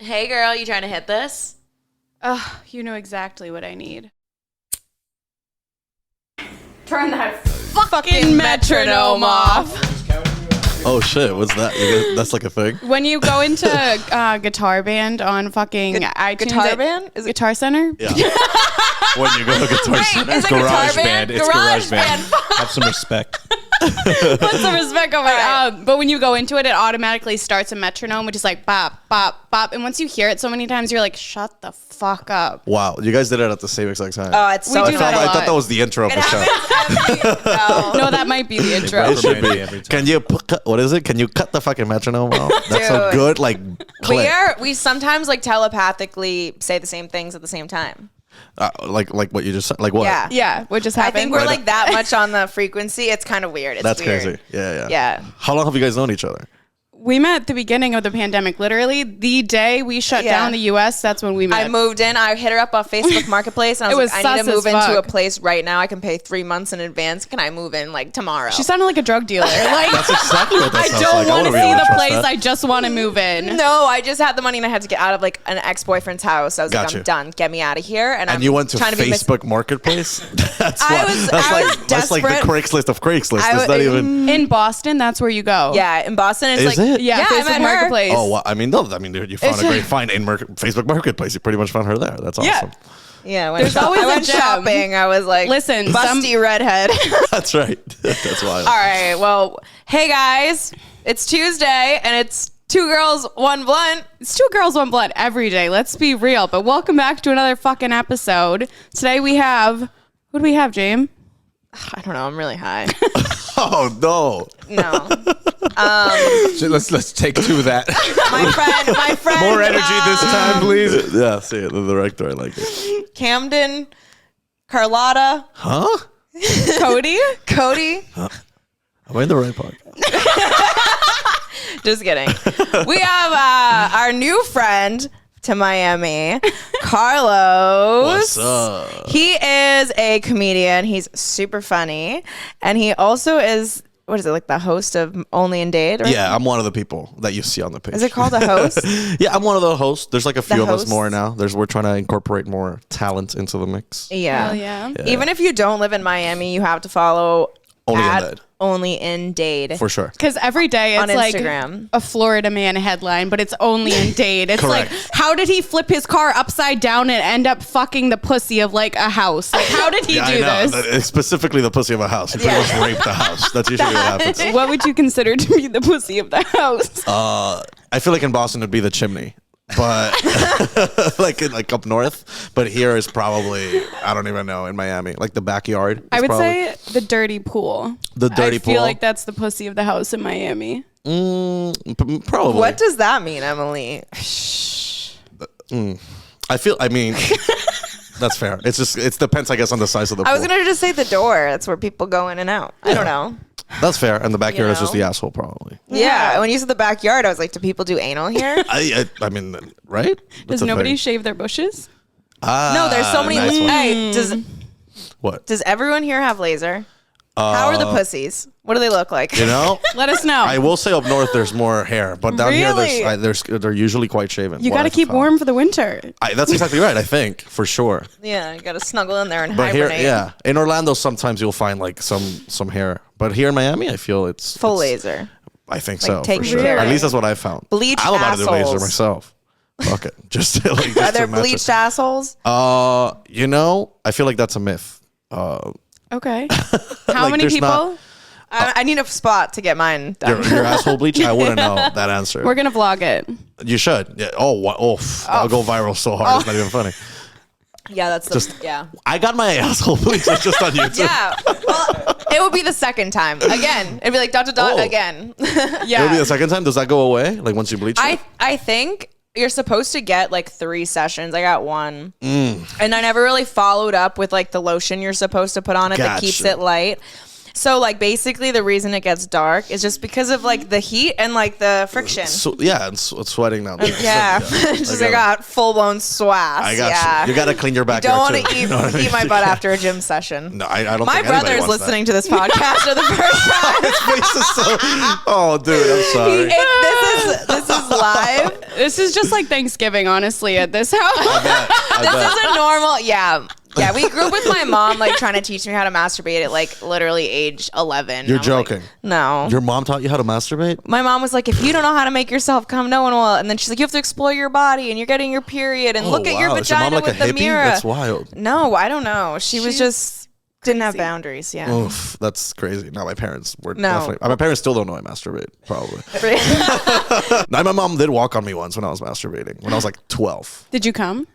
Hey, girl, you trying to hit this? You know exactly what I need. Turn that fucking metronome off. Oh shit, what's that? That's like a thing? When you go into Guitar Band on fucking iTunes. Guitar Band? Is it Guitar Center? Yeah. When you go to Guitar Center. Is it Garage Guitar Band. Band? It's Garage Band. Have some respect. Put some respect on it. But when you go into it, it automatically starts a metronome, which is like bop, bop, bop. And once you hear it so many times, you're like, shut the fuck up. Wow, you guys did it at the same exact time. Oh, it's so We do that a I lot. thought that was the intro of the show. No, that might be the intro. It should be. Every time. Can you what is it? Can you cut the fucking metronome off? That's a Dude. good like clip. We sometimes like telepathically say the same things at the same time. Like what you just said. Like what? Yeah. Yeah, what just I happened? think we're like that much on the frequency. It's kind of weird. It's That's weird. crazy. Yeah. Yeah. How long have you guys known each other? We met at the beginning of the pandemic. Literally, the day we shut Yeah. down the U.S., that's when we met. I moved in. I hit her up on Facebook Marketplace, and I was, It was like, I need to sus move as into a fuck. place right now. I can pay 3 months in advance. Can I move in like tomorrow? She sounded like a drug dealer. Like, That's exactly what that I sounds don't like. want to wanna see really the trust place. that. I just want to move in. No, I just had the money and I had to get out of like an ex-boyfriend's house. I was like, Gotcha. I'm done. Get me out of here. And I'm And you went to trying to be Facebook Marketplace? That's I why- was that's like the desperate. Craigslist of Craigslist. I It's was- not even. In Boston, that's where you go. Yeah, in Boston, it's Is like it? Yeah, I Facebook met her. Marketplace. Oh, well, I mean, no. I mean, dude, you found a great find in Facebook Marketplace. You pretty much found her there. That's awesome. Yeah. Yeah, There's always I a went gem. shopping. I was like, Listen, busty redhead. That's right. That's why. All right. Well, hey guys, it's Tuesday and it's 2 girls, 1 blunt. It's 2 girls, 1 blood every day. Let's be real. But welcome back to another fucking episode. Today we have, who do we have, James? I don't know. I'm really high. Oh no. No, Let's take 2 of that. my friend. More energy this time, please. Yeah. See it. The director. I like it. Camden, Carlotta, Huh? Cody? Cody. Am I in the right part? Just kidding. We have our new friend to Miami, Carlos. What's up? He is a comedian. He's super funny. And he also is, what is it, like the host of Only in Date? Or Yeah, I'm one of the people that you see on the page. Is it called a host? Yeah, I'm one of the hosts. There's like a few of us hosts? more now. We're trying to incorporate more talent into the mix. Yeah. Hell yeah. Even if you don't live in Miami, you have to follow Only in at Date. Only in Date. For sure. Because every day On it's like Instagram. a Florida man headline, but it's only in Dade. It's Correct. like, how did he flip his car upside down and end up fucking the pussy of like a house? Like, how did he Yeah, do I know. this? It's specifically the pussy of a house. He pretty much raped the house. That's usually what happens. What would you consider to be the pussy of the house? I feel like in Boston it'd be the chimney, but like up north. But here is probably, I don't even know, in Miami, like the backyard. is I would probably say the dirty pool. the dirty I feel pool. like that's the pussy of the house in Miami. Probably. What does that mean, Emily? I mean, that's fair. It depends, I guess, on the size of the pool. I was going to just say the door. That's where people go in and out. I don't know. That's fair. And the backyard is just know? the asshole, probably. Yeah. When you said the backyard, I was like, do people do anal here? I mean, right? Does That's a nobody thing. shave their bushes? No, there's so many. Nice one. Hey, What? does everyone here have laser? How are the pussies? What do they look like? You know? Let us know. I will say up north there's more hair, but down Really? here they're usually quite shaven. you what got to I've keep found. warm for the winter. That's exactly right. I think for sure. Yeah, you got to snuggle in there and But here, hibernate. yeah, in Orlando sometimes you'll find like some hair, but here in Miami I feel it's Full it's- laser. I think Like, so take for sure. care. At least that's what I found. Bleach I'm about to do laser assholes. myself. Fuck it, just like just Are there to match bleached it. assholes? You know, I feel like that's a myth. Okay. How Like, many there's people? not- I need a spot to get mine done. Your asshole bleach? I wouldn't know that answer. We're going to vlog it. You should. Yeah. I'll go viral so hard. It's not even funny. Yeah, that's the, Just- yeah. I got my asshole bleach just on YouTube. Yeah. Well, it would be the second time. Again. It'd be like ... Oh. again. It'll be the second time. Does that go away? Like once you bleach it? I think you're supposed to get like 3 sessions. I got 1. Mm. And I never really followed up with like the lotion you're supposed to put on it that keeps Gotcha. it light. So like basically the reason it gets dark is just because of like the heat and like the friction. So, yeah, it's sweating down there. Yeah. So, Just I got full blown swass. I got yeah. you. You got to clean your Don't backyard want too. to eat, You know what I mean? eat my butt after a gym session. No, I don't My think anybody brother's wants listening to this podcast for the first time. His face is so... Oh, dude, I'm sorry. This is live. This is just like Thanksgiving, honestly, at this house. This is a normal, yeah. Yeah, we grew up with my mom, like, trying to teach me how to masturbate at, like, literally age 11. You're I'm joking. Like, no. Your mom taught you how to masturbate? My mom was like, if you don't know how to make yourself come, no one will. And then she's like, you have to explore your body, and you're getting your period, and look at your Is your vagina mom like with a the hippie? mirror. That's wild. No, I don't know. She was just didn't have boundaries. Yeah. Oof, that's crazy. No, my parents were No. definitely. My parents still don't know I masturbate, probably. No, my mom did walk on me once when I was masturbating, when I was like 12. Did you come?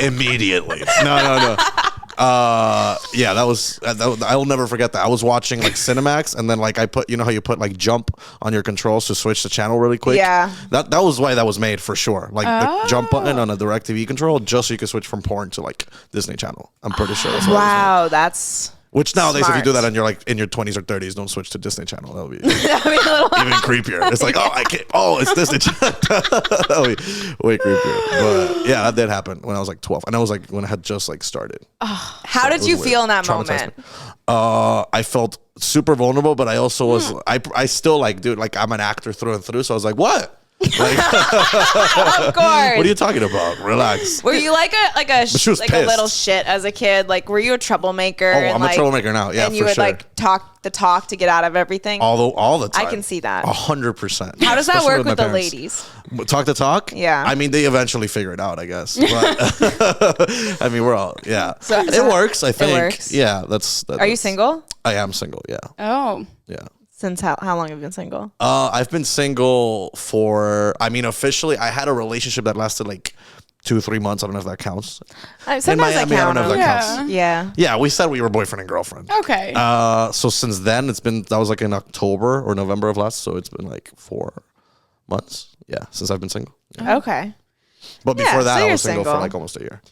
Immediately. No. Yeah, that was I'll never forget that. I was watching like Cinemax, and then like I put, you know how you put like jump on your controls to switch the channel really quick? Yeah. That was why that was made, for sure. Like the jump button on a DirecTV control, just so you could switch from porn to like Disney Channel. I'm pretty sure that's why it was made. Wow, that's Which nowadays, if you do smart. that and you're like in your 20s or 30s, don't switch to Disney Channel. That'll be I mean, a little. even creepier. It's like, oh, I can't. Oh, it's Disney Channel. That'll be way creepier. But yeah, that did happen when I was like 12, and I was like when I had just like started. How did It you was feel weird. in that Traumatized moment? me. I felt super vulnerable, but I also was. I still like, dude, like I'm an actor through and through. So I was like, what? Like, Of course. what are you talking about? Relax. Were you like she was a pissed. little shit as a kid? Like, were you a troublemaker? Oh, and, I'm a like, troublemaker now. Yeah, and you for would sure. like talk the talk to get out of everything. all the time. I can see that. 100%. How does that Especially work with my the parents. ladies? Talk to talk? Yeah. I mean, they eventually figure it out, I guess. But I mean, we're all, yeah. So- it works, I think. works. Yeah, that's. Are you single? I am single, yeah. Oh. Yeah. Since how long have you been single? I've been single for, I mean, officially, I had a relationship that lasted like 2-3 months. I don't know if that counts. Sometimes In Miami, I don't know if that Yeah. counts. Yeah. Yeah, we said we were boyfriend and girlfriend. Okay. So since then, that was like in October or November of last, so it's been like 4 months. Yeah, since I've been single. Yeah. Okay. But Yeah, before that, so I you're was single for single. like almost a year.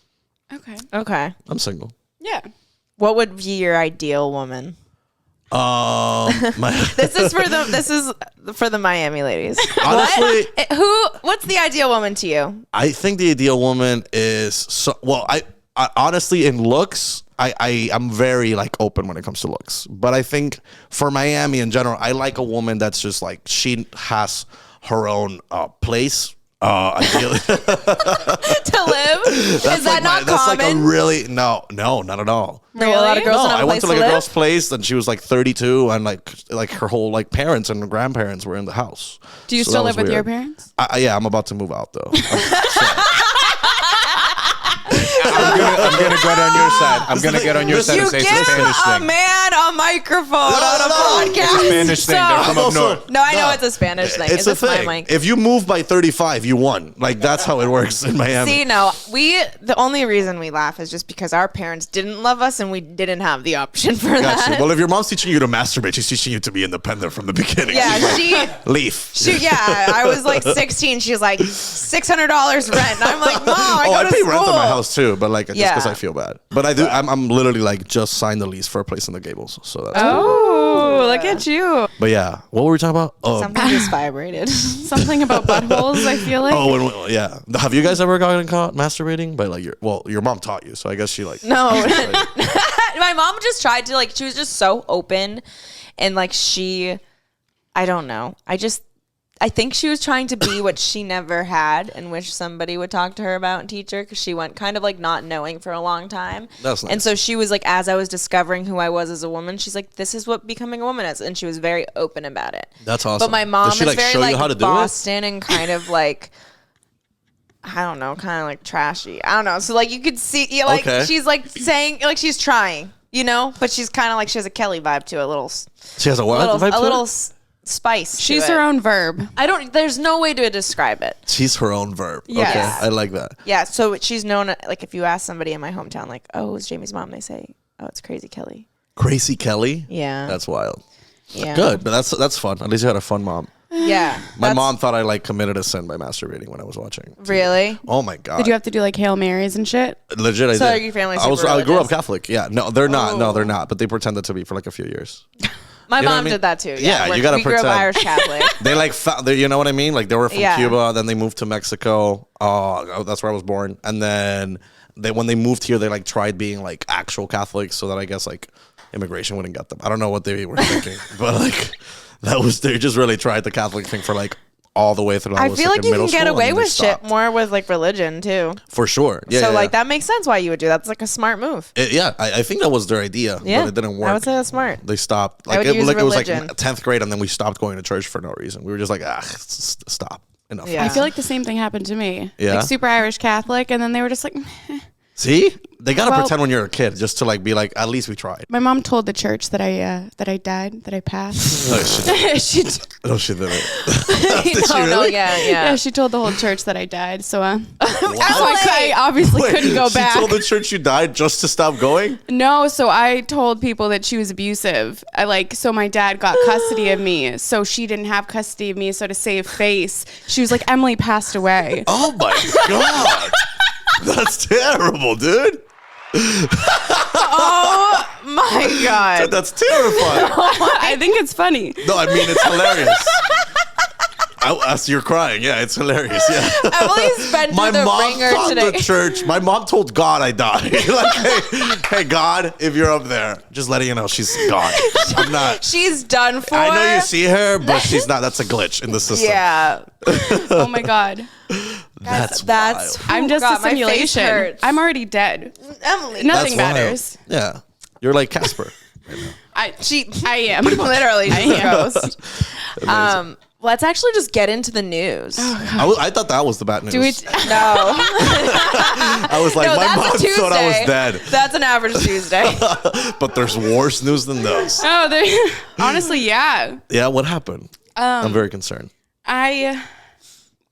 Okay. Okay. I'm single. Yeah. What would be your ideal woman? My, This is for the Miami ladies. honestly, What's the ideal woman to you? I think the ideal woman is I honestly, in looks, I'm very like open when it comes to looks. But I think for Miami in general, I like a woman that's just like, she has her own place. Ideally. To live? Is that not that's common? like a really no, not at all. No, a lot of girls No, don't have I a went place to like to a live? girl's place, and she was like 32, and like her whole like parents and grandparents were in the house. Do you So still that live was with your weird. parents? Yeah, I'm about to move out though. I'm gonna get on your side. I'm gonna get on your side and You say give it's a Spanish a thing. man a microphone on a podcast. It's a Spanish thing. They're from up Also- north. No, I know it's a Spanish thing. It's Is a this my thing. mic? If you move by 35, you won. Like that's how it works in Miami. See, no, the only reason we laugh is just because our parents didn't love us and we didn't have the option for Gotcha. that. Well, if your mom's teaching you to masturbate, she's teaching you to be independent from the beginning. Yeah, She's like, leaf. I was like 16. She's like $600 rent. And I'm like, Mom, I I go pay to rent school. in my house too, but like just Yeah. because I feel bad. But I do. I'm literally like just signed the lease for a place in the Gables, so that's. Oh, look at you. But yeah, what were we talking about? Oh, Something just vibrated. Something about buttholes, I feel like. yeah. Have you guys ever gotten caught masturbating by like your mom taught you, so I guess she like. No. My mom just tried to, like, she was just so open and like I don't know. I think she was trying to be what she never had and wish somebody would talk to her about and teach her, because she went kind of like not knowing for a long time. That's nice. And so she was like, as I was discovering who I was as a woman, she's like, this is what becoming a woman is. And she was very open about it. That's awesome. But my mom Does she is like very show like you how to do Boston and kind of like, I don't know, kind of like trashy. I don't know. So like you could see, like Okay. she's like saying, like she's trying, you know, but she's kind of like, she has a Kelly vibe to it, a little, She has a what? vibe to a little it? spice. She's to her it. own verb. There's no way to describe it. She's her own verb. Yes. Okay, I like that. Yeah. So she's known, like if you ask somebody in my hometown, like, oh, it's Jamie's mom, they say, oh, it's Crazy Kelly. Crazy Kelly. Yeah. That's wild. Yeah. Good, but that's fun. At least you had a fun mom. Yeah. My mom thought I like committed a sin by masturbating when I was watching. Really? Oh my god. Did you have to do like Hail Marys and shit? Legit, I So did. your family's I super grew up religious? Catholic. Yeah, no, they're not. No, Oh. they're not. But they pretended to be for like a few years. My You know what mom I mean? did that too. Yeah, We're- you gotta we grew up pretend. Irish Catholic. They like, you know what I mean? Like they were from Yeah. Cuba, then they moved to Mexico. Oh, that's where I was born. And then when they moved here, they like tried being like actual Catholics, so that I guess like immigration wouldn't get them. I don't know what they were thinking, but like they just really tried the Catholic thing for like all the way through. I feel like in you middle can get school, and away then they with shit stopped. more with like religion too. For sure. Yeah. So yeah, like yeah. that makes sense why you would do that. It's like a smart move. I think that was their idea, Yeah, but it didn't work. I would say that's smart. They stopped. I Like would it, use like it was like religion. 10th grade, and then we stopped going to church for no reason. We were just like, stop. Enough. Yeah. I feel like the same thing happened to me. Yeah? Like super Irish Catholic, and then they were just like, See, they gotta Well- pretend when you're a kid, just to like be like, at least we tried. my mom told the church that I died, that I passed. No, she she no, she didn't. yeah, she told the whole church that I died. So I obviously couldn't go back. She told the church you died just to stop going. No, so I told people that she was abusive. So my dad got custody of me, so she didn't have custody of me. So to save face, she was like, Emily passed away. Oh my god, that's terrible, dude. Oh my god. That's terrifying. I think it's funny. No, I mean it's hilarious. As you're crying, yeah, it's hilarious. Yeah. Emily's been My to the mom ringer told today. the church. My mom told God I died. Like, hey, God, if you're up there, just letting you know she's gone. I'm not. She's done for. I know you see her, but she's not. That's a glitch in the system. Yeah. Oh my god, that's That's. wild. I'm just God, a my face simulation. hurts. I'm already dead. Emily. Nothing That's wild. matters. Yeah, you're like Casper. I am Literally, I she's a am. ghost. Let's actually just get into the news. I thought that was the bad news. Do we? No. I was like, No, my that's mom a Tuesday. thought I was dead, That's an average Tuesday. but there's worse news than those. Oh, honestly, yeah. Yeah, what happened? I'm very concerned. I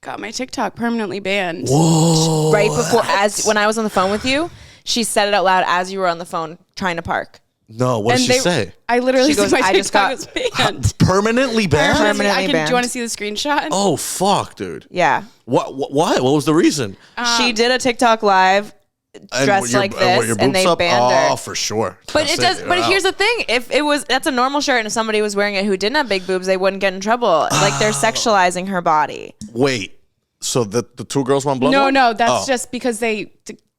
got my TikTok permanently banned. Right before, when I was on the phone with you, she said it out loud as you were on the phone trying to park. No, what did she say? I literally She goes, said my "I just TikTok got was banned. Permanently banned? Permanently banned. Do you want to see the screenshot? Oh fuck, dude. Yeah. What? Why? What was the reason? She did a TikTok live And dressed your- like were this, your and boobs they up? banned her. Oh, for sure. But That's it does. You're But out. here's the thing: if it was, that's a normal shirt, and somebody was wearing it who didn't have big boobs, they wouldn't get in trouble. Like they're sexualizing her body. Wait. So the two girls one blow? No, that's Oh. just because they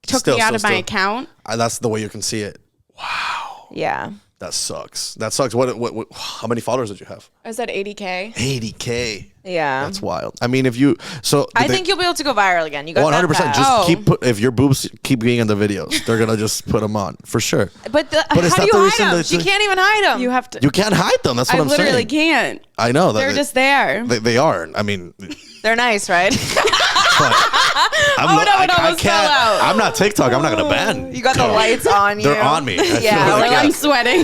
took Still, me out still, of my still. account. That's the way you can see it. Yeah. That sucks. That sucks. What? How many followers did you have? I was at 80K. 80K. Yeah. That's wild. I mean, if you I think you'll be able to go viral again. You got 100%. that Just path. if your boobs keep being in the videos, they're gonna just put them on for sure. But is how that do you the hide reason them? that She they- can't even hide them. You have to. You can't hide them. That's what I I'm literally saying. can't. I know that They're just there. They are. I mean, They're nice, right? I'm, no, it almost fell out. I'm not TikTok. I'm not gonna ban. You got the lights on you. They're on me. I feel Yeah, like, like I'm sweating.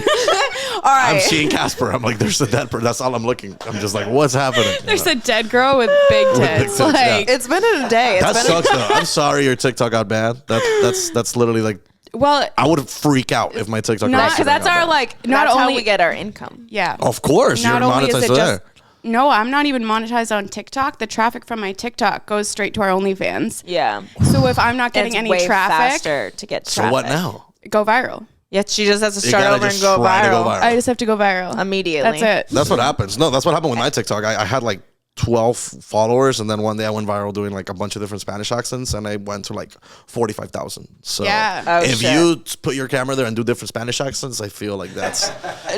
All right. I'm seeing Casper. I'm like, there's a dead person. That's all I'm looking. I'm just like, what's happening? There's a dead girl with big big tits. tits, yeah. Like, It's been in a day. It's That been sucks though. I'm sorry your TikTok got banned. That's literally like, well, I would freak out if my TikTok got because that's our banned. like. Not That's how only- we get our income. yeah. Of course, Not you're only is monetized it there. just no, I'm not even monetized on TikTok. The traffic from my TikTok goes straight to our OnlyFans. Yeah. So if I'm not getting It's any way traffic, faster to get So traffic. what now? go viral. Yeah, she just has to You start gotta over and just go try to go viral. viral. I just have to go viral Immediately. That's it. That's what happens. No, that's what happened with my TikTok. I had like 12 followers, and then one day I went viral doing like a bunch of different Spanish accents, and I went to like 45,000. So Yeah. Oh, if shit. you put your camera there and do different Spanish accents, I feel like that's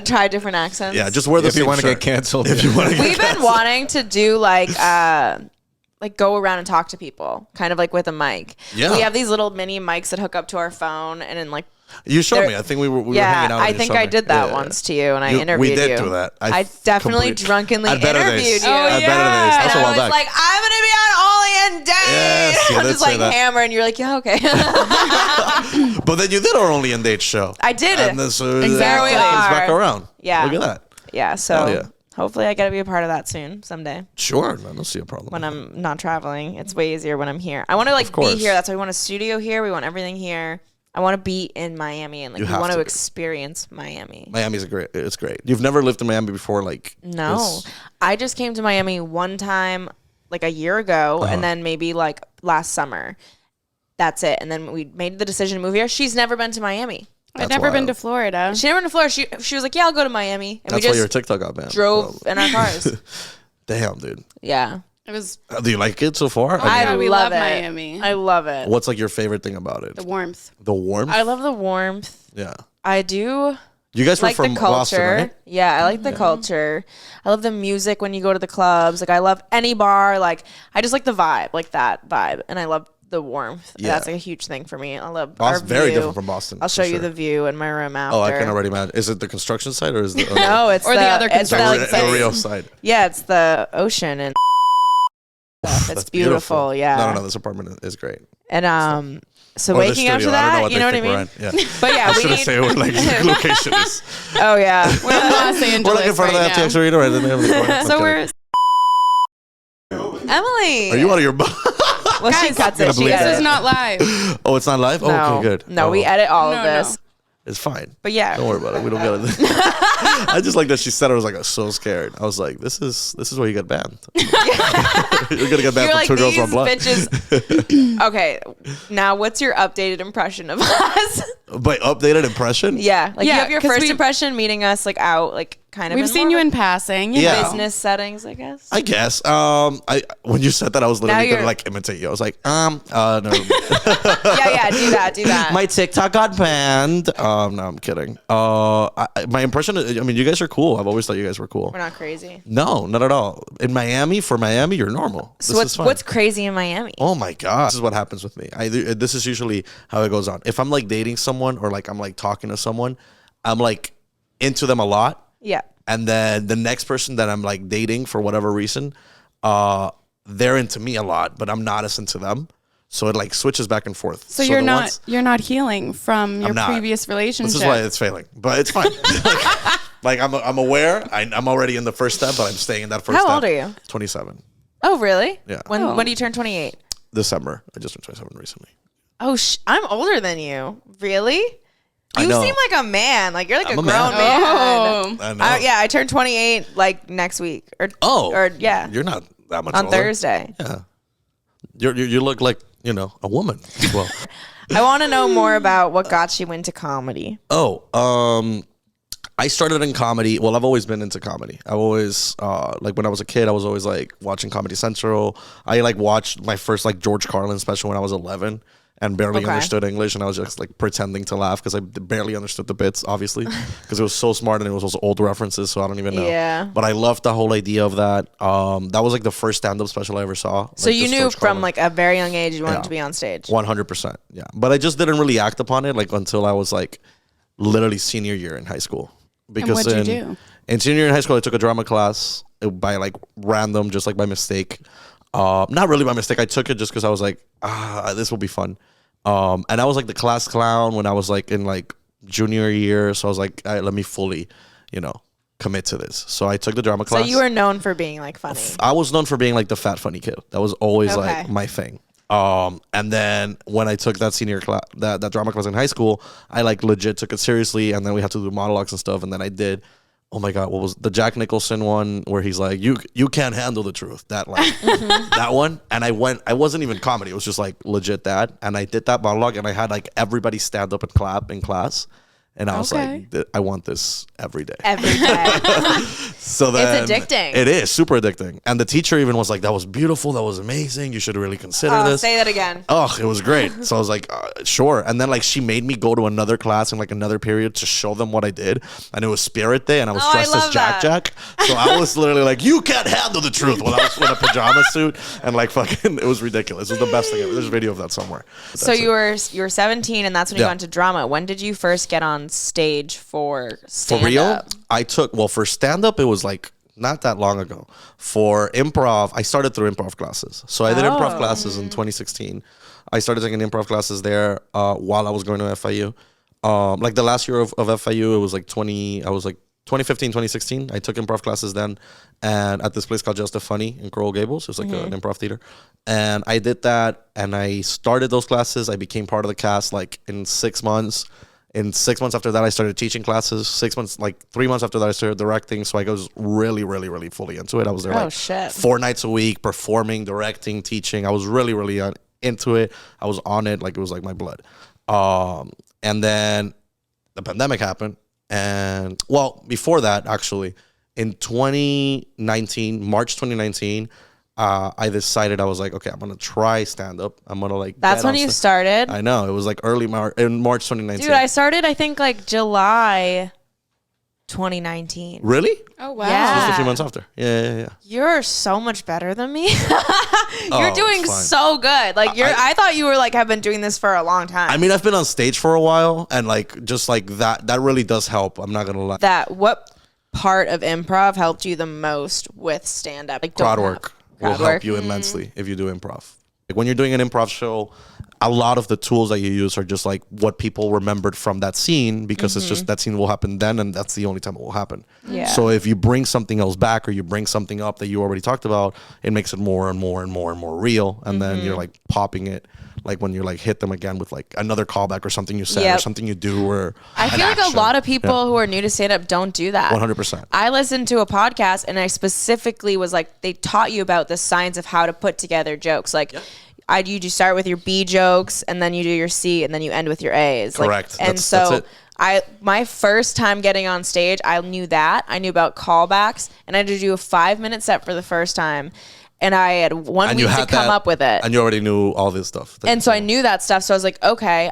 Try different accents. yeah. Just wear the If you same want to shirt. get canceled. If you want to get We've been wanting to do like go around and talk to people, kind of like with a mic. Yeah. We have these little mini mics that hook up to our phone, and then like. You showed There- me. I think we were hanging Yeah, out. I and you think showed I me. did that Yeah. once to you, and I interviewed we did you. do that. I definitely drunkenly At Better interviewed Days. you. Oh, At yeah. Better Days. And That's a I while was back. like, I'm gonna be on Ollie and Dave. Yes, you I'm did just say like that. hammer, and you're like, yeah, okay. But then you did our Only in Date show. I did it. And then so Exactly. it's back around. Yeah. Look at that. Yeah, so Hell yeah. hopefully I get to be a part of that soon, someday. Sure. I don't see a problem. When I'm not traveling, it's way easier when I'm here. I want to like be course. here. That's why we want a studio here. We want everything here. I want to be in Miami, and like You we have want to to be. experience Miami. Miami's it's great. You've never lived in Miami before, like No, this- I just came to Miami one time, like a year ago, Uh-huh. and then maybe like last summer. That's it. And then we made the decision to move here. She's never been to Miami. I've That's never been wild. to Florida. She never been to Florida. She was like, yeah, I'll go to Miami, and That's we why your just TikTok got banned. drove in our cars. Damn, dude. Yeah, It was Do you like it so far? I Yeah, we love love it. Miami. I love it. What's like your favorite thing about it? the warmth. The warmth. I love the warmth. Yeah. I do You guys were like from the culture. Boston, right? Yeah, I like the culture. I love the music when you go to the clubs. Like I love any bar. Like I just like the vibe, like that vibe, and I love the warmth. Yeah. That's like a huge thing for me. I love Boston, our very view. different from Boston. I'll show for you sure. the view in my room after. Oh, I can already imagine. Is it the construction site or is the No, it's Or the other it's construction the real site? Yeah, it's the ocean and stuff. It's That's beautiful. Yeah. No. This apartment is great. And so Or the waking up to studio. I don't know that, what you they know what I think we're mean? in. Yeah. But yeah, I we shouldn't need. say what like the location is. Oh yeah. We're in Los Angeles We're like in front right of the now. FTX Arena, right? In the name of the corner. So Okay. we're. Emily. Are you out of your? Well, she Guys, cuts I it. She believe This that. is not live. Oh, it's not live. Oh, No, okay, good. no, Oh, we edit all of No, this. It's fine. But yeah, Don't worry about it. We don't get it. I just like that she said it. I was like so scared. I was like, this is where you get banned. You're gonna get banned you're from like Two Girls these One Blood. bitches. Okay, now what's your updated impression of us? By updated impression. Yeah, like you Yeah, have your 'cause first we- impression meeting us like out, like kind of. We've seen you in passing. You Yeah. know. business settings, I guess. I guess. I when you said that, I was literally you're- gonna like imitate you. I was like, no. yeah, do that. My TikTok got banned. No, I'm kidding. My impression. I mean, you guys are cool. I've always thought you guys were cool. We're not crazy. No, not at all. In Miami, for Miami, you're normal. So This is fine. what's crazy in Miami? Oh my god, this is what happens with me. This is usually how it goes on. If I'm like dating someone or like I'm like talking to someone, I'm like into them a lot, Yeah. and then the next person that I'm like dating for whatever reason, they're into me a lot, but I'm not as into them. So it like switches back and forth. So you're the not ones- you're not healing from your I'm not. previous relationship. This is why it's failing, but it's fine. like I'm aware. I'm already in the first step, but I'm staying in that first How step. old are you? 27. Oh, really? Yeah. When do you turn 28? December. I just turned 27 recently. Oh, I'm older than you. Really? I You know. seem like a man. Like you're like I'm a a grown man. man. Oh. I know. Yeah, I turned 28 like next week. Or yeah, You're not that much on older. Thursday. Yeah. You look like, a woman as well. I want to know more about what got you into comedy. I started in comedy. Well, I've always been into comedy. I've always, like when I was a kid, I was always like watching Comedy Central. I like watched my first like George Carlin special when I was 11 and barely Okay. understood English. And I was just like pretending to laugh because I barely understood the bits, obviously, because it was so smart and it was also old references. So I don't even know. Yeah. But I loved the whole idea of that. That was like the first stand-up special I ever saw. So like, you just knew George from Carlin. like a very young age you wanted Yeah. to be on stage. 100%. Yeah. But I just didn't really act upon it like until I was like literally senior year in high school. Because what'd you do? in senior year in high school, I took a drama class by like random, just like by mistake. Not really by mistake. I took it just because I was like, this will be fun. And I was like the class clown when I was like in like junior year. So I was like, all right, let me fully, commit to this. So I took the drama So class. you were known for being like funny. I was known for being like the fat funny kid. That was always like Okay. my thing. And then when I took that senior class, that drama class in high school, I like legit took it seriously. And then we had to do monologues and stuff. And then I did. Oh my God, what was the Jack Nicholson one where he's like, you can't handle the truth. That like that one. And I wasn't even comedy. It was just like legit that. And I did that monologue and I had like everybody stand up and clap in class. And I was Okay. like, I want this every day. Every day. So then addicting. It is super addicting. And the teacher even was like, that was beautiful. That was amazing. You should really consider this. Say that again. Oh, it was great. So I was like, sure. And then like she made me go to another class in like another period to show them what I did. And it was Spirit Day and I was Oh, I dressed as love Jack that. Jack. So I was literally like, you can't handle the truth while I was in a pajama suit and like fucking, it was ridiculous. It was the best thing ever. There's a video of that somewhere. So you were 17 and that's when you Yeah. got into drama. When did you first get on stage for stand For real, up? for stand up, it was like not that long ago. For improv, I started through improv classes. So I did improv classes in 2016. I started taking improv classes there while I was going to FIU. Like the last year of FIU, it was like 2015, 2016. I took improv classes then and at this place called Just a Funny in Coral Gables. It was like an improv theater. And I did that and I started those classes. I became part of the cast like in 6 months. In 6 months after that, I started teaching classes. 3 months after that, I started directing. So I was really, really, really fully into it. I was there shit. 4 nights a week, performing, directing, teaching. I was really, really into it. I was on it. Like it was like my blood. And then the pandemic happened. And well, before that, actually, in 2019, March 2019, I decided I was like, okay, I'm gonna try stand up. I'm gonna like. That's get when on you sta- started? I know it was like early March, in March 2019. Dude, I started I think like July 2019. Really? Oh wow. Yeah. Just a few months after. Yeah. You're so much better than me. Oh, You're doing it's fine. so good. Like I thought you were like have been doing this for a long time. I mean, I've been on stage for a while, and like just like that really does help. I'm not gonna lie. What part of improv helped you the most with stand up? Like Crowd work will crowd help work. you immensely if you do improv. Like when you're doing an improv show, a lot of the tools that you use are just like what people remembered from that scene, because it's just that scene will happen then, and that's the only time it will happen. Yeah. So if you bring something else back, or you bring something up that you already talked about, it makes it more and more and more and more real, and then you're like popping it. Like when you like hit them again with like another callback or something you said or something you do, or I feel like a lot of people who are new to stand up don't do that. 100%. I listened to a podcast and I specifically was like, they taught you about the science of how to put together jokes. Like, you just start with your B jokes, and then you do your C, and then you end with your A's. Correct. Like, that's it. My first time getting on stage, I knew that. I knew about callbacks, and I had to do a 5-minute set for the first time. And I had 1 week to come up with it. And you already knew all this stuff. And so I knew that stuff. So I was like, okay,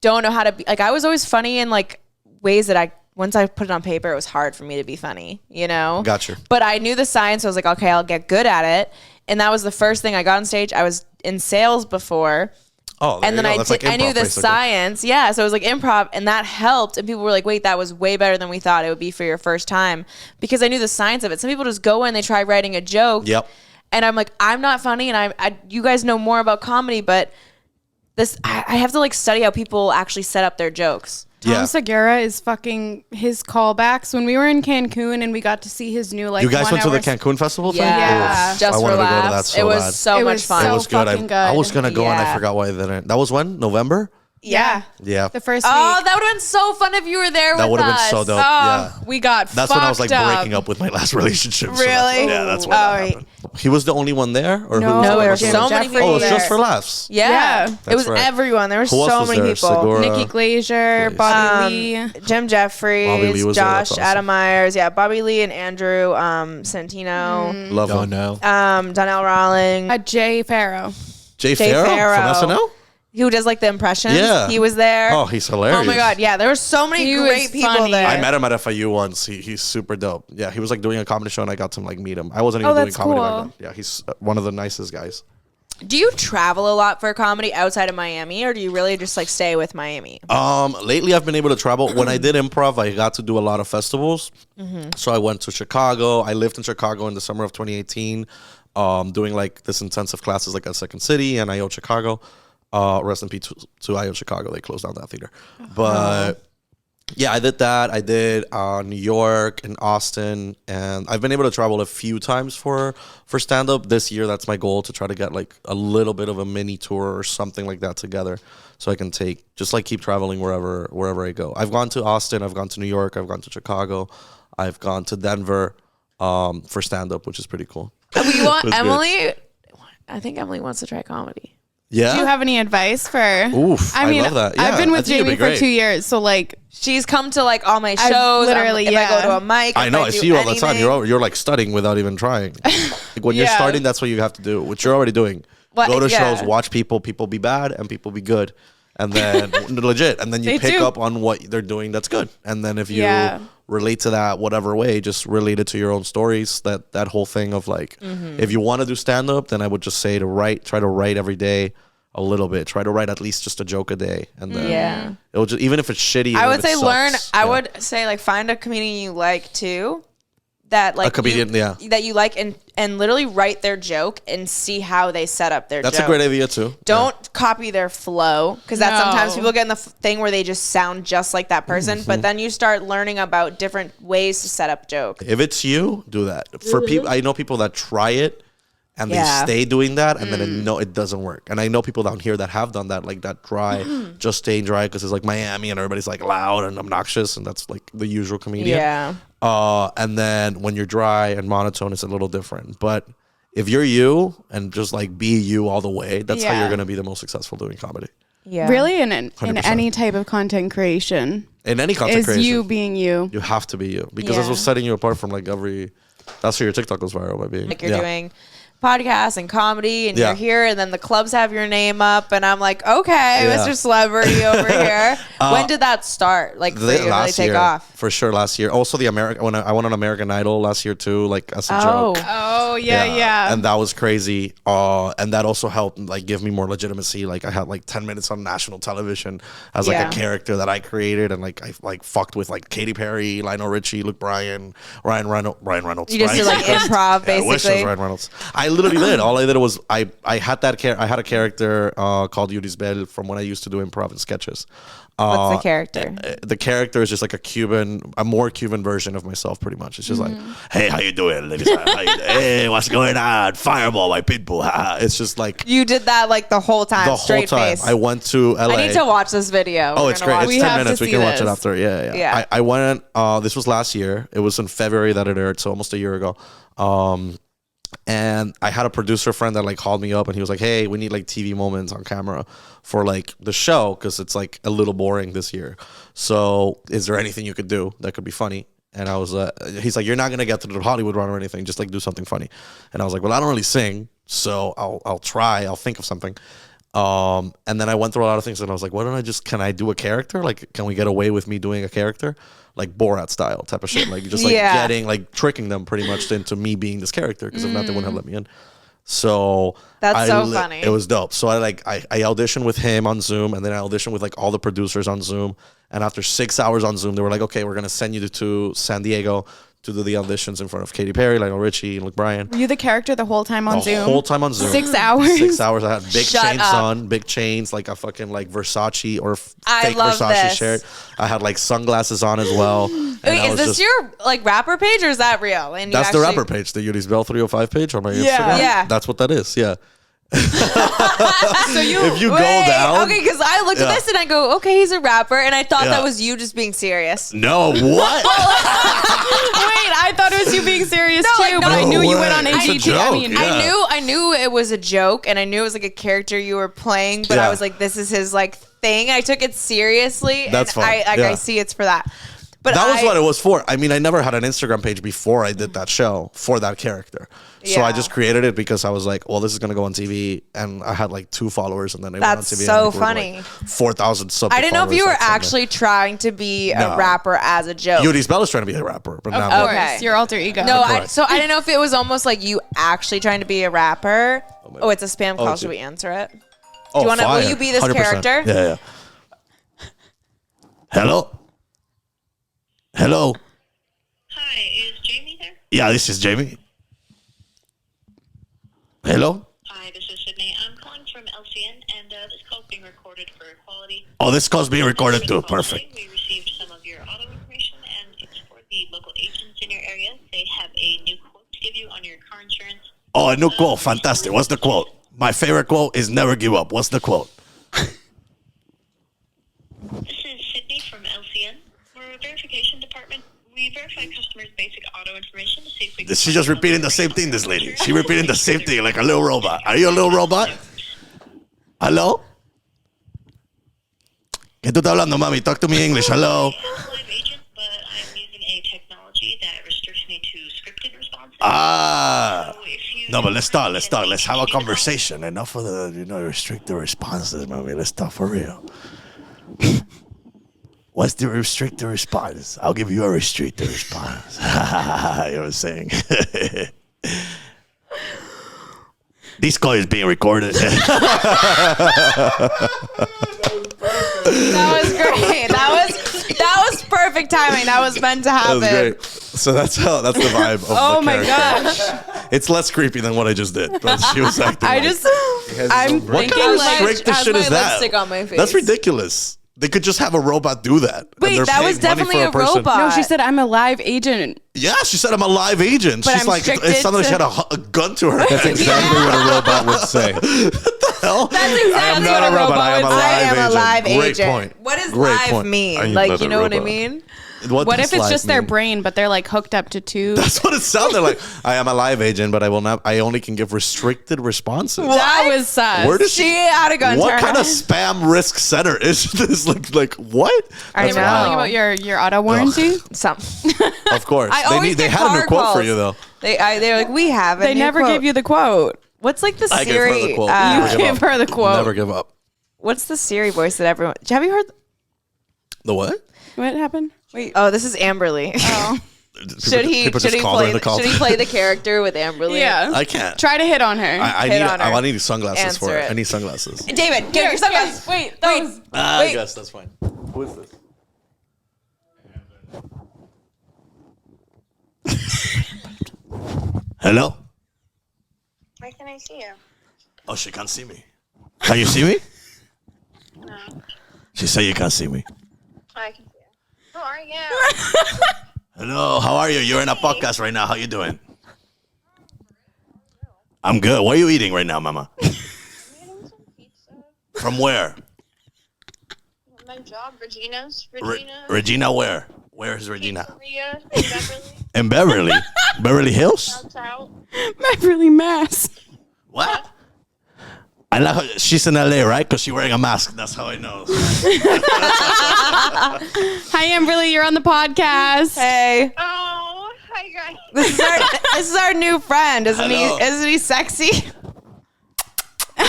don't know how to be, like, I was always funny in like ways that once I put it on paper, it was hard for me to be funny, you know? Gotcha. But I knew the science. So I was like, okay, I'll get good at it. And that was the first thing I got on stage. I was in sales before. Oh, and then I knew the basically. science. Yeah. So it was like improv, and that helped. And people were like, wait, that was way better than we thought it would be for your first time, because I knew the science of it. Some people just go in, they try writing a joke. Yep. And I'm like, I'm not funny, and you guys know more about comedy, but I have to like study how people actually set up their jokes. Tom Segura is fucking his callbacks. When we were in Cancun and we got to see his new like. You guys went to the Cancun festival thing? Yeah. Just I for wanted to go to that laughs. so It was bad. so much fun. It was good. I was gonna go and I Yeah. forgot why I didn't. That was when? November? Yeah. Yeah. The first Oh, week. that would have been so fun if you were there That with would have us. been so dope. Oh, Yeah. we got That's when I was like fucked breaking up with my last relationship. So Really? that's when Oh, that happened. He was the only one there? Or No. who was No, the there rest were of so them? many Oh, people it was just there. for laughs. Yeah. Yeah. It was That's right. everyone. There were Who else so was many there? people. Segura. Nikki Glazier, Bobby Lee. Jim Jeffries, Bobby Lee was there. Josh That's awesome. Adam Myers, Bobby Lee and Andrew Santino, Love him. no. Donnell Rawling, Jay Farrow. Jay Jay Farrow Farrow. from SNL? who does like the impressions. Yeah. He was there. Oh, he's hilarious. Oh my God. Yeah. There were so many He great was people funny. there. I met him at FIU once. He's super dope. Yeah, he was like doing a comedy show, and I got to like meet him. I wasn't even doing that's comedy back cool. then. Yeah, he's one of the nicest guys. Do you travel a lot for comedy outside of Miami, or do you really just like stay with Miami? Lately I've been able to travel. When I did improv, I got to do a lot of festivals. So I went to Chicago. I lived in Chicago in the summer of 2018, doing like this intensive classes like at Second City and IO Chicago. Rest in peace to IO Chicago. They closed down that theater. But yeah, I did that. I did New York and Austin, and I've been able to travel a few times for stand-up. This year, that's my goal, to try to get like a little bit of a mini tour or something like that together, so I can keep traveling wherever I go. I've gone to Austin, I've gone to New York, I've gone to Chicago, I've gone to Denver for stand-up, which is pretty cool. We want That's Emily. I think Emily wants to try comedy. Yeah. Do you have any advice for? Oof, I love that. Yeah, I've been I with think it'd be Jamie for great. 2 years, so like She's come to like all my I've shows. literally, if I go yeah. to a mic. I if know. I do see you all the time. anything. You're like studying without even trying. Like when you're Yeah. starting, that's what you have to do, which you're already doing. Well, Go to yeah. shows, watch people be bad and people be good. And then legit. And then you They pick do. up on what they're doing that's good. And then if you Yeah. relate to that whatever way, just relate it to your own stories. That whole thing of like, if you want to do stand up, then I would just say try to write every day a little bit. Try to write at least just a joke a day. And then Yeah. it'll just, even if it's shitty. I even would if it say learn. sucks, I yeah. would say like find a comedian you like too. That like A comedian, yeah. that you like, and literally write their joke and see how they set up their That's joke. a great idea too. Don't copy their flow, because that's No. sometimes people get in the thing where they just sound just like that person. But then you start learning about different ways to set up jokes. If it's you, do that. For people, I know people that try it and they Yeah. stay doing that, and then it doesn't work. And I know people down here that have done that, like that dry, just staying dry because it's like Miami and everybody's like loud and obnoxious, and that's like the usual comedian. Yeah. And then when you're dry and monotone, it's a little different. But if you're you and just like be you all the way, that's how Yeah. you're gonna be the most successful doing comedy. Yeah. really in 100%. any type of content creation In any content is creation, you being you. you have to be you, because that's Yeah. what's setting you apart from like every. That's why your TikTok goes viral by being like you're doing. podcasts and comedy, and Yeah. you're here, and then the clubs have your name up, and I'm like, okay, Yeah. Mr. Celebrity over here. When did that start? Like, for you to really last take year, off? for sure. Last year, also when I went on American Idol last year too, like as a joke. Oh yeah. And that was crazy. And that also helped like give me more legitimacy. Like I had like 10 minutes on national television as like Yeah. a character that I created, and like I like fucked with like Katy Perry, Lionel Richie, Luke Bryan, Ryan Reynolds. You just did like improv, I wish it was basically. Ryan Reynolds. I literally did. All I did was I had I had a character called Yudis Bell from when I used to do improv and sketches. What's the character? The character is just like a more Cuban version of myself, pretty much. It's just like, hey, how you doing, ladies? Hey, what's going on? Fireball, my pitbull. It's just like You did that like the whole time, the whole straight time. face. I went to LA. I need to watch this video. Oh, We're it's gonna great. watch It's We 10 have to minutes. We see can watch it this. after. Yeah. Yeah. I went, this was last year. It was in February that it aired, so almost a year ago. And I had a producer friend that like called me up, and he was like, hey, we need like TV moments on camera for like the show, because it's like a little boring this year. So is there anything you could do that could be funny? And I was he's like, you're not gonna get to the Hollywood run or anything, just like do something funny. And I was like, well, I don't really sing, so I'll try, I'll think of something. And then I went through a lot of things, and I was like, why don't I just, can I do a character? Like, can we get away with me doing a character? Like Borat style type of shit. Like just like Yeah. getting, like tricking them pretty much into me being this character, because if not, they wouldn't have let me in. So That's so funny. It was dope. So I auditioned with him on Zoom, and then I auditioned with like all the producers on Zoom. And after 6 hours on Zoom, they were like, okay, we're gonna send you to San Diego to do the auditions in front of Katy Perry, Lionel Richie, and Luke Bryan. Were you the character the whole time on The Zoom? whole time on Zoom. 6 hours? 6 hours. I had big Shut chains up. on, big chains, like a fucking like Versace or I fake love Versace this. shirt. I had like sunglasses on as well. And Wait, I is was this just- your like rapper page, or is that real? And you That's the actually- rapper page, the Yudis Bell 305 page on my Instagram. Yeah. That's what that is. Yeah. So If you go Wait, down. okay, because I looked Yeah. at this and I go, okay, he's a rapper, and I thought Yeah. that was you just being serious. No, what? Wait, I thought it was you being serious No, too, like, but I no knew you way. went on It's a AGT. joke, I mean, yeah. I knew it was a joke, and I knew it was like a character you were playing, but Yeah. I was like, this is his like thing. I took it seriously. That's and fine, I yeah. see it's for that. But That was what it was for. I mean, I never had an Instagram page before I did that show for that character. So I Yeah. just created it because I was like, well, this is going to go on TV. And I had like 2 followers, and then I went on That's TV. so and funny. 4,000 subs. I didn't know if you were actually trying to be No. a rapper as a joke. Yudis Bell is trying to be a rapper, but of not course, me. Okay. your alter ego. No, course. so I didn't know if it was almost like you actually trying to be a rapper. Oh, it's a spam call. it's Should a- we answer it? Oh, you wanna- will fire. you be this 100%. character? Yeah. Hello? Hello? Hi, is Jamie there? Yeah, this is Jamie. Hello? Hi, this is Sydney. I'm calling from LCN, and this call is being recorded for quality. Oh, this call's being recorded For too. the call Perfect. today, we received some of your auto information, and it's for the local agents in your area. They have a new quote to give you on your car insurance. Oh, a new quote. Fantastic. What's the quote? My favorite quote is never give up. What's the quote? This is Sydney from LCN. We're a verification department. We verify customers' basic auto information to see if we can... She's just repeating the same thing, this lady. She repeating the same thing like a little robot. Are you a little robot? Hello? ¿Qué tú estás hablando, mami? Talk to me English. Hello? I'm a live agent, but I'm using a technology that restricts me to scripted responses. Ah. So if you No, but let's talk. Let's talk. Let's have a Can you conversation. Enough of the, restricted responses, mami. Let's talk for real. What's the restricted response? I'll give you a restricted response. You know what I'm saying? This call is being recorded. That was great. That was perfect timing. That was meant to happen. That was great. So that's the vibe of Oh the my character. gosh. It's less creepy than what I just did. But she was acting I like, just, I'm what thinking kind of like, restricted shit is that? lipstick on my face. That's ridiculous. They could just have a robot do that. And Wait, they're that paying was money definitely for a person. robot. no, she said I'm a live agent. Yeah, she said I'm a live agent. But She's I'm like, it restricted sounded like she had a gun to her head. That's exactly what a robot would say. Hell? That's exactly I am what not a a robot. robot I am a would say. live I am agent. a live Great agent. point. What does Great live point. mean? I am Like, not you a know what I robot. mean? What if it's does just live their mean? brain, but they're like hooked up to tubes? That's what it sounded like. I am a live agent, but I will not. I only can give restricted responses. That was sus. Where does She had a gun. What kind of spam risk center is this? Like what? I That's know. wild. Talking about your auto warranty? Some. Of course, I always they get had a car new quote for calls. you though. They're like, we have. They never gave you the quote. What's like the I gave her the Siri? quote. You Never give gave up. her the quote. Never give up. What's the Siri voice that everyone? Have you heard? The what? What happened? Wait. Oh, this is Amberly. Oh. Should he play the character with Amberly? Yeah. I can't. Try to hit on her. I Hit need. on her. I need sunglasses for Answer it. it. I need sunglasses. David, get your sunglasses. Wait. I guess that's fine. Who is this? Hello. Why can I see you? Oh, she can't see me. Can you see me? No. She said you can't see me. I can see you. Who are you? Hello, how are you? You're in a podcast right now. How you doing? I'm good. What are you eating right now, Mama? I'm getting some pizza. From where? My job, Regina's. Regina, where? Where is Regina? Pizzeria in Beverly. In Beverly. Beverly Hills? Shouts out. Beverly Mass. What? I like her. She's in LA, right? Because she's wearing a mask. That's how I know. Hi, Amberly. You're on the podcast. Hey, Oh, hi guys. this is our new friend, isn't Hello. he? Isn't he sexy? All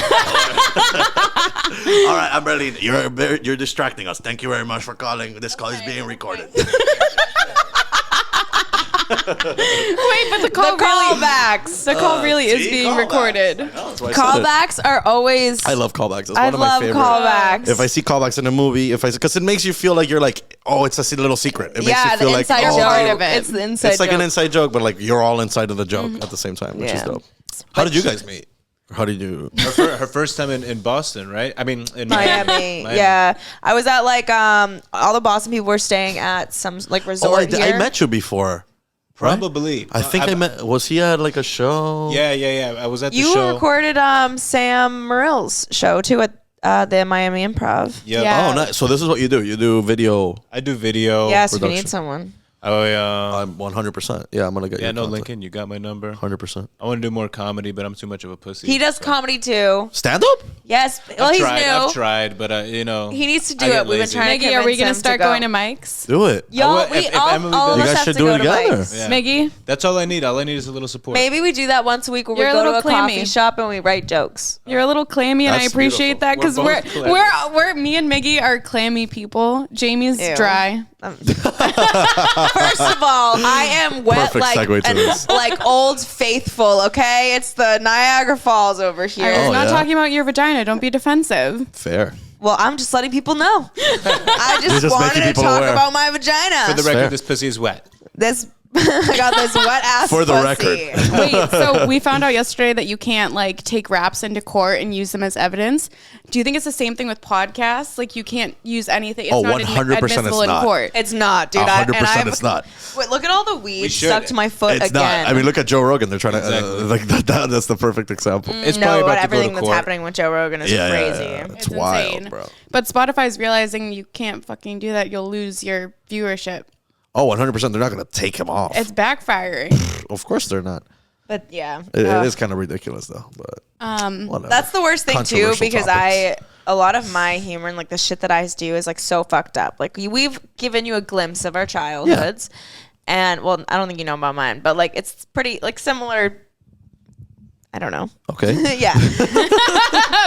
right, Amberly, you're distracting us. Thank you very much for calling. This call is being recorded. Wait, but the call The really, callbacks. the call really is See? being Callbacks. recorded. I know, that's why I said it. Callbacks are always. I love callbacks. It's I one of my love favorite. callbacks. If I see callbacks in a movie, because it makes you feel like you're like, oh, it's a little secret. It makes yeah, you feel the like, inside oh, joke. part of it. It's the inside it's like joke. an inside joke, but like you're all inside of the joke at the same time, which is Yeah. dope. How did you guys meet? How did you? Her first time in Boston, right? I mean, in Miami. Yeah. I was at like all the Boston people were staying at some like resort Oh, here. I met you before. Probably. I think I met. Was he at like a show? Yeah. I was at the You show. recorded Sam Morrill's show too at the Miami Improv. Yep. Yeah. Oh, nice. So this is what you do. You do video. I do video. Yes, if you production. need someone. Oh, yeah. I'm 100%. Yeah, I'm gonna get you. Yeah, no, contact. Lincoln, you got my number. 100%. I want to do more comedy, but I'm too much of a pussy. He does comedy too. Stand up? Yes. Well, he's new. I've tried, but you know. He needs to do I get it. We've been lazy. trying to Maggie, are we convince gonna him start to go. going to Mike's? Do it. Y'all, I will- if Emily all of does- You us guys have should to do go it to together. Mike's. Yeah. Maggie? That's all I need. All I need is a little support. Maybe we do that once a week where You're a we go to little a clammy. coffee shop and we write jokes. You're a little clammy, and I That's appreciate beautiful. that because We're we're both clammy. we're me and Maggie are clammy people. Jamie's Ew. dry. First of all, I am wet Perfect segue to this. like Old Faithful, okay? It's the Niagara Falls over here. I'm Oh, not yeah? talking about your vagina. Don't be defensive. Fair. Well, I'm just letting people know. I You're just just wanted making to people talk aware. about my vagina. For the Fair. record, this pussy is wet. This I got this wet ass For the pussy. record. Wait, so we found out yesterday that you can't like take raps into court and use them as evidence. Do you think it's the same thing with podcasts? Like you can't use anything. It's Oh, not 100% it's admissible in not. court. It's not, dude. 100% it's not. Wait, look at all the weed should. stuck to my foot It's again. not. I mean, look at Joe Rogan. They're trying to Exactly. like that's the perfect example. It's no, probably but about to go everything to that's court. happening with Joe Rogan is Yeah, crazy. yeah. It's It's wild, insane. bro. But Spotify's realizing you can't fucking do that. You'll lose your viewership. Oh, 100%. They're not gonna take him off. It's backfiring. Of course they're not. But yeah, It is kind of ridiculous though. But whatever. that's the worst thing too Controversial because topics. a lot of my humor and like the shit that I do is like so fucked up. Like we've given you a glimpse of our childhoods, and well, I don't think you know about mine, but like it's pretty like similar. I don't know. Okay. Yeah.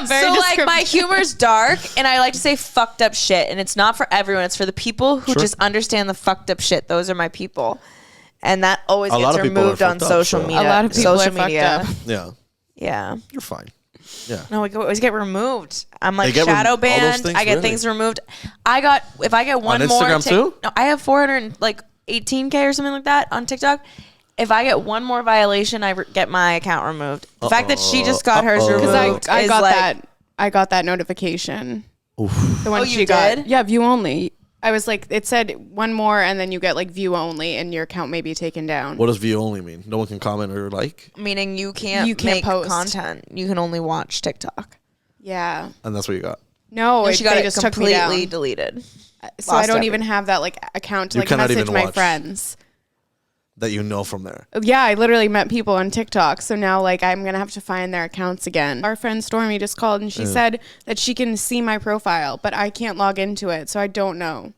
Very So like my descriptive. humor's dark and I like to say fucked up shit and it's not for everyone. It's for the people who Sure. just understand the fucked up shit. Those are my people. And that always A lot gets of people are removed on fucked up, social so- media. A lot of people social are fucked media. up. Yeah. Yeah. You're fine. Yeah. No, we always get removed. I'm They like get shadow all those banned. things? I get Really? things removed. If I get one On more Instagram too? No, I have 418K or something like that on TikTok. If I get one more violation, I get my account removed. The fact that she just got hers removed Because I is got like, that. I got that notification. The one Oh, she you got. did? Yeah, view only. I was like, it said one more, and then you get like view only, and your account may be taken down. What does view only mean? No one can comment or like, meaning you can't You can't make post. content. You can only watch TikTok. Yeah. and that's what you got. No, She got they it just took me down. completely deleted. So I don't even have that like account to You like cannot message even my watch. friends. That you know from there. Yeah, I literally met people on TikTok. So now like I'm going to have to find their accounts again. Our friend Stormy just called and she said that she can see my profile, but I can't log into it. So I don't know.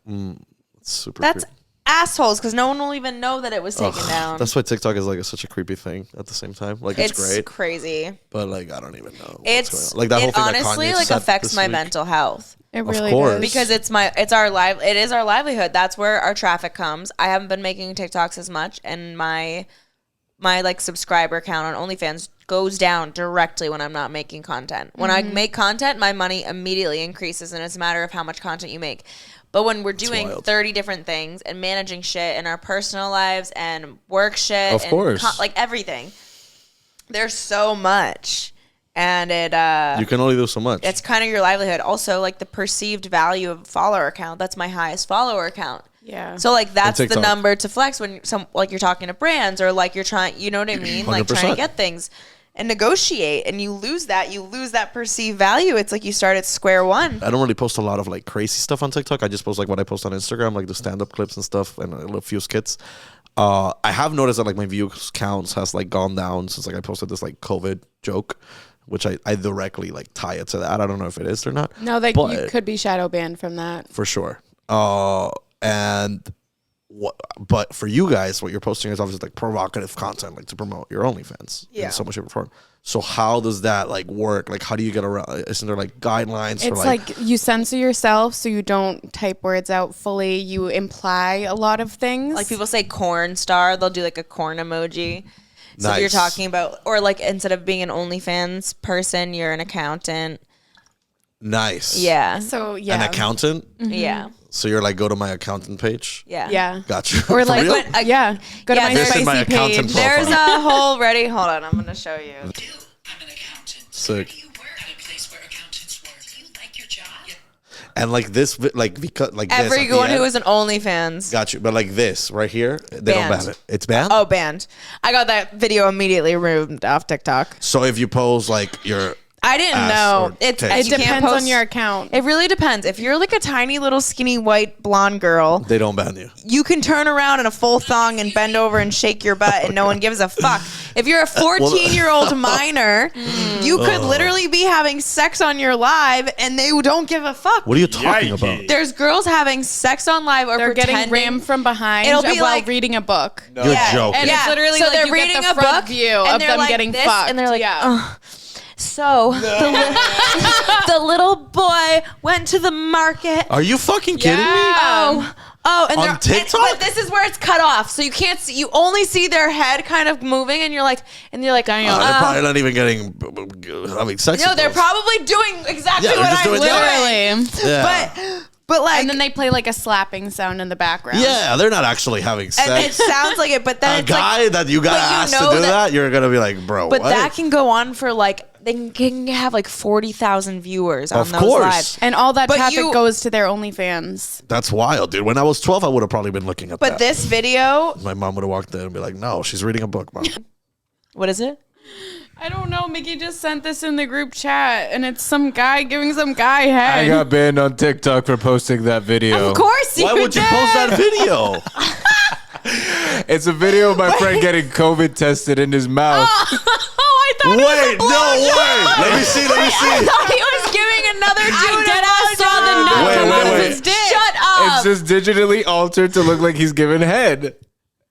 It's super That's creepy. assholes because no one will even know that it was taken down. That's why TikTok is like such a creepy thing at the same time. Like it's great, crazy. but like I don't even know It's what's going on. Like that whole it thing that honestly Kanye like said affects this my week. mental health. It Of really course. does. Because it is our livelihood. That's where our traffic comes. I haven't been making TikToks as much, and my like subscriber count on OnlyFans goes down directly when I'm not making content. When I make content, my money immediately increases, and it's a matter of how much content you make. But when we're doing wild. 30 different things and managing shit in our personal lives and work shit, Of and course. like everything, there's so much, and You can only do so much. it's kind of your livelihood. Also, like the perceived value of a follower account. That's my highest follower account. Yeah. So like that's the TikTok. number to flex when you're talking to brands or like you're trying, you know what I mean? Like trying 100%. to get things and negotiate, and you lose that perceived value. It's like you start at square one. I don't really post a lot of like crazy stuff on TikTok. I just post like what I post on Instagram, like the stand-up clips and stuff, and a few skits. I have noticed that like my views counts has like gone down since like I posted this like COVID joke, which I directly like tie it to that. I don't know if it is or not. No, like but you could be shadow banned from that. for sure. But for you guys, what you're posting is obviously like provocative content, like to promote your OnlyFans in so much shape or form. So how does that like work? Like, how do you get around? Isn't there like guidelines for It's like you censor yourself so you don't type words out fully. You imply a lot of things. Like people say corn star, they'll do like a corn emoji. So if you're Nice. talking about, or like instead of being an OnlyFans person, you're an accountant. nice? Yeah. So yeah. An accountant. Yeah. So you're like, go to my accountant page. Yeah. Yeah. Gotcha. Or For like real? yeah. Go to Yeah, my there's- spicy my accountant page. profile. There's a whole ready. Hold on, I'm gonna show you. I'm an accountant. Sick. Where do you work? At a place where accountants work. Do you like your job? And like this, like because like this at the Everyone who end- is an OnlyFans. got you, but like this right here, they don't Banned. ban it. It's banned. Oh, banned. I got that video immediately removed off TikTok. So if you pose like your I didn't Ass know. or It's tits. It you can't depends post- on your account. It really depends. If you're like a tiny little skinny white blonde girl, they don't ban you. you can turn around in a full thong and bend over and shake your butt and no one gives a fuck. If you're a 14-year-old minor, you could literally be having sex on your live and they don't give a fuck. What are you talking about? There's girls having sex on live or They're getting pretending. rammed from behind It'll be while like- reading a book. You're joking. And it's literally so like they're you get reading the a front book view and of they're them like getting this, fucked. and they're like, yeah. "Ugh." So the little boy went to the market. Are you fucking kidding me? Oh, and On they're TikTok? but this is where it's cut off, so you can't see. You only see their head kind of moving, and you're like, They're probably not even getting having sex. no, with they're those. probably doing exactly Yeah, they're what just I'm doing that. doing. Literally. Yeah. But like, And then they play like a slapping sound in the background. Yeah, they're not actually having sex. and it sounds like it, but then a it's like, guy that you got but you asked to know do that- that, you're gonna be like, bro. but what? that can go on for like they can have like 40,000 viewers on Of those course. lives. And all that But traffic you- goes to their OnlyFans. That's wild, dude. When I was 12, I would have probably been looking at But that. this video, My mom would have walked in and be like, "No, she's reading a book, mom." what is it? I don't know. Mickey just sent this in the group chat, and it's some guy giving some guy head. I got banned on TikTok for posting that video. Of course you Why would you did. post that video? It's a video of my friend getting COVID tested in his mouth. I thought Wait, it was a no blowjob. way. Let me see. Let me I see. thought he was giving another dude dead a ass saw the blowjob. nut Wait, come wait, out of wait. his dick. Shut up. It's just digitally altered to look like he's giving head.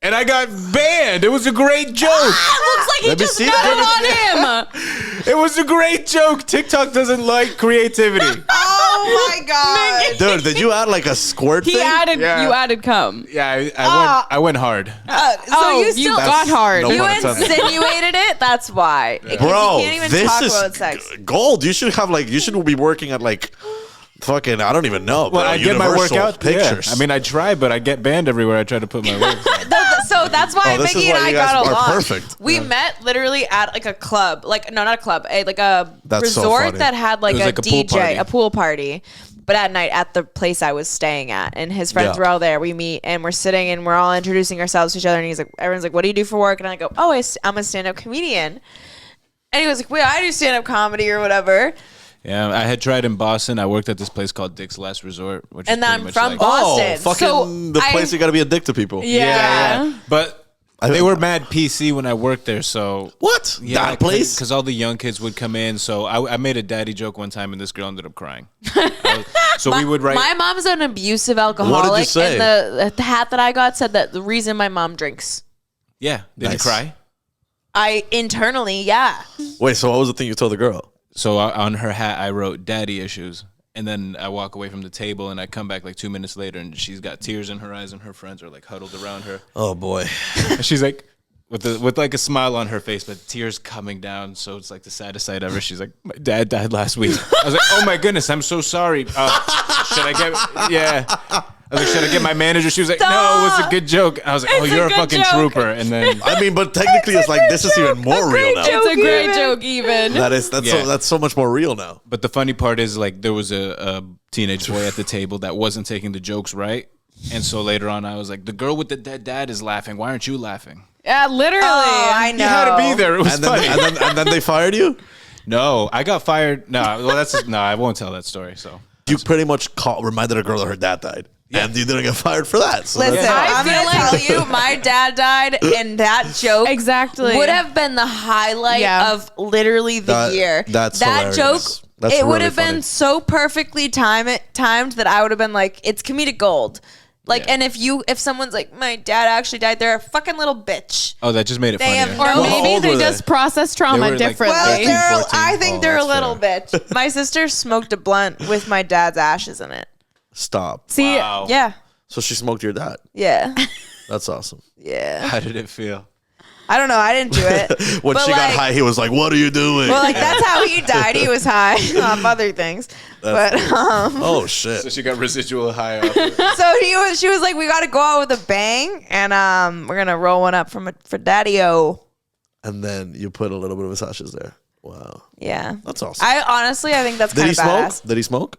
And I got banned. It was a great joke. It looks like he Let me just see nutted that. on him. It was a great joke. TikTok doesn't like creativity. Oh my god. Dude, did you add like a squirt He thing? added. Yeah. You added cum. Yeah, I went hard. So you still got hard. no you pun intended. insinuated it. That's why. 'Cause Bro, you can't even this talk is about sex. gold. You should have like, you should be working at like fucking, I don't even know. Well, bro, I get my Universal workout. Pictures. Yeah. I mean, I try, but I get banned everywhere I try to put my work. So that's why Oh, this is Mickey and why I you guys got are along. perfect. We Yeah. met literally at like a club, like no, not a club, like a That's so resort funny. that had like It was a like a pool DJ, party. a pool party. But at night at the place I was staying at, and his friends Yeah. were all there. We meet and we're sitting and we're all introducing ourselves to each other. And he's like, everyone's like, "What do you do for work?" And I go, "Oh, I'm a stand-up comedian." And he was like, "Well, I do stand-up comedy or whatever." Yeah, I had tried in Boston. I worked at this place called Dick's Last Resort, which And is pretty I'm much from like, Boston. Oh, fucking So the place you got to be a dick to people. Yeah. But they were mad PC when I worked there, so What? That place? because all the young kids would come in. So I made a daddy joke one time, and this girl ended up crying. So we would write. My mom's an abusive alcoholic, say? and the hat that I got said that the reason my mom drinks. Yeah, did you Nice. cry? I internally, yeah. Wait, so what was the thing you told the girl? So on her hat, I wrote "daddy issues," and then I walk away from the table, and I come back like 2 minutes later, and she's got tears in her eyes, and her friends are like huddled around her. Oh boy. And she's like, with like a smile on her face, but tears coming down. So it's like the saddest sight ever. She's like, my dad died last week. I was like, oh my goodness, I'm so sorry. Should I get? Yeah. I was like, should I get my manager? She was like, no, it was a good joke. I was like, oh, It's a you're a good fucking joke. trooper. And then I mean, but technically, it's like this is even more real now. It's a great joke, even. That's so much more real now. But the funny part is, like, there was a teenage boy at the table that wasn't taking the jokes right. And so later on, I was like, the girl with the dead dad is laughing. Why aren't you laughing? Yeah, literally. Oh, I know. You had to be there. It was And then, funny. and then they fired you. No, I got fired. No, well, I won't tell that story. So You pretty much reminded a girl that her dad died, and you didn't get fired for that. So Listen, that's- I'm going to tell you, my dad died, and that joke Exactly. would have been the highlight Yeah. of literally the year. That's that hilarious. joke. That's it would really have funny. been so perfectly timed that I would have been like, it's comedic gold. Like, Yeah. and if someone's like, my dad actually died, they're a fucking little bitch. oh, that just made it They have funnier. no- Or Well, how maybe old they were they? just process They trauma were, like, differently. Well, 13, they're, 14. I think Oh, they're a that's little bitch. My sister smoked a blunt with my dad's ashes in it. Stop. See, Wow. Yeah. So she smoked your dad. Yeah. That's awesome. Yeah. How did it feel? I don't know. I didn't do it. When But, she like- got high, he was like, "What are you doing?" Well, like that's how he died. He was high off other things. But oh shit. So she got residual high off. so she was like, we got to go out with a bang, and we're gonna roll one up for Daddy-O. And then you put a little bit of his ashes there. Wow, Yeah. that's awesome. I think that's Did kind he of smoke? badass. Did he smoke?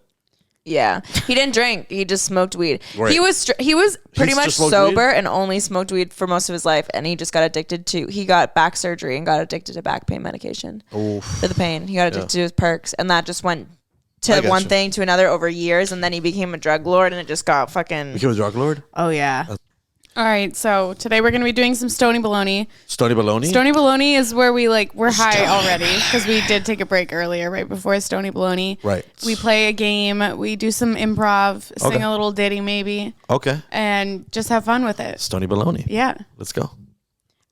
Yeah. He didn't drink. He just smoked weed. Right. He was pretty He's much just smoked sober weed? and only smoked weed for most of his life, and he just got addicted to. He got back surgery and got addicted to back pain medication for the pain. He got addicted to his perks, and that just went I to got one you. thing to another over years, and then he became a drug lord, and it just got fucking. Became a drug lord. Oh yeah. all right. So today we're going to be doing some Stony Baloney. Stony Baloney. Stony Baloney is where we're high already because we did take a break earlier, right before Stony Baloney. Right. We play a game. We do some improv, sing Okay. a little ditty maybe, Okay. and just have fun with it. Stony Baloney. Yeah. Let's go.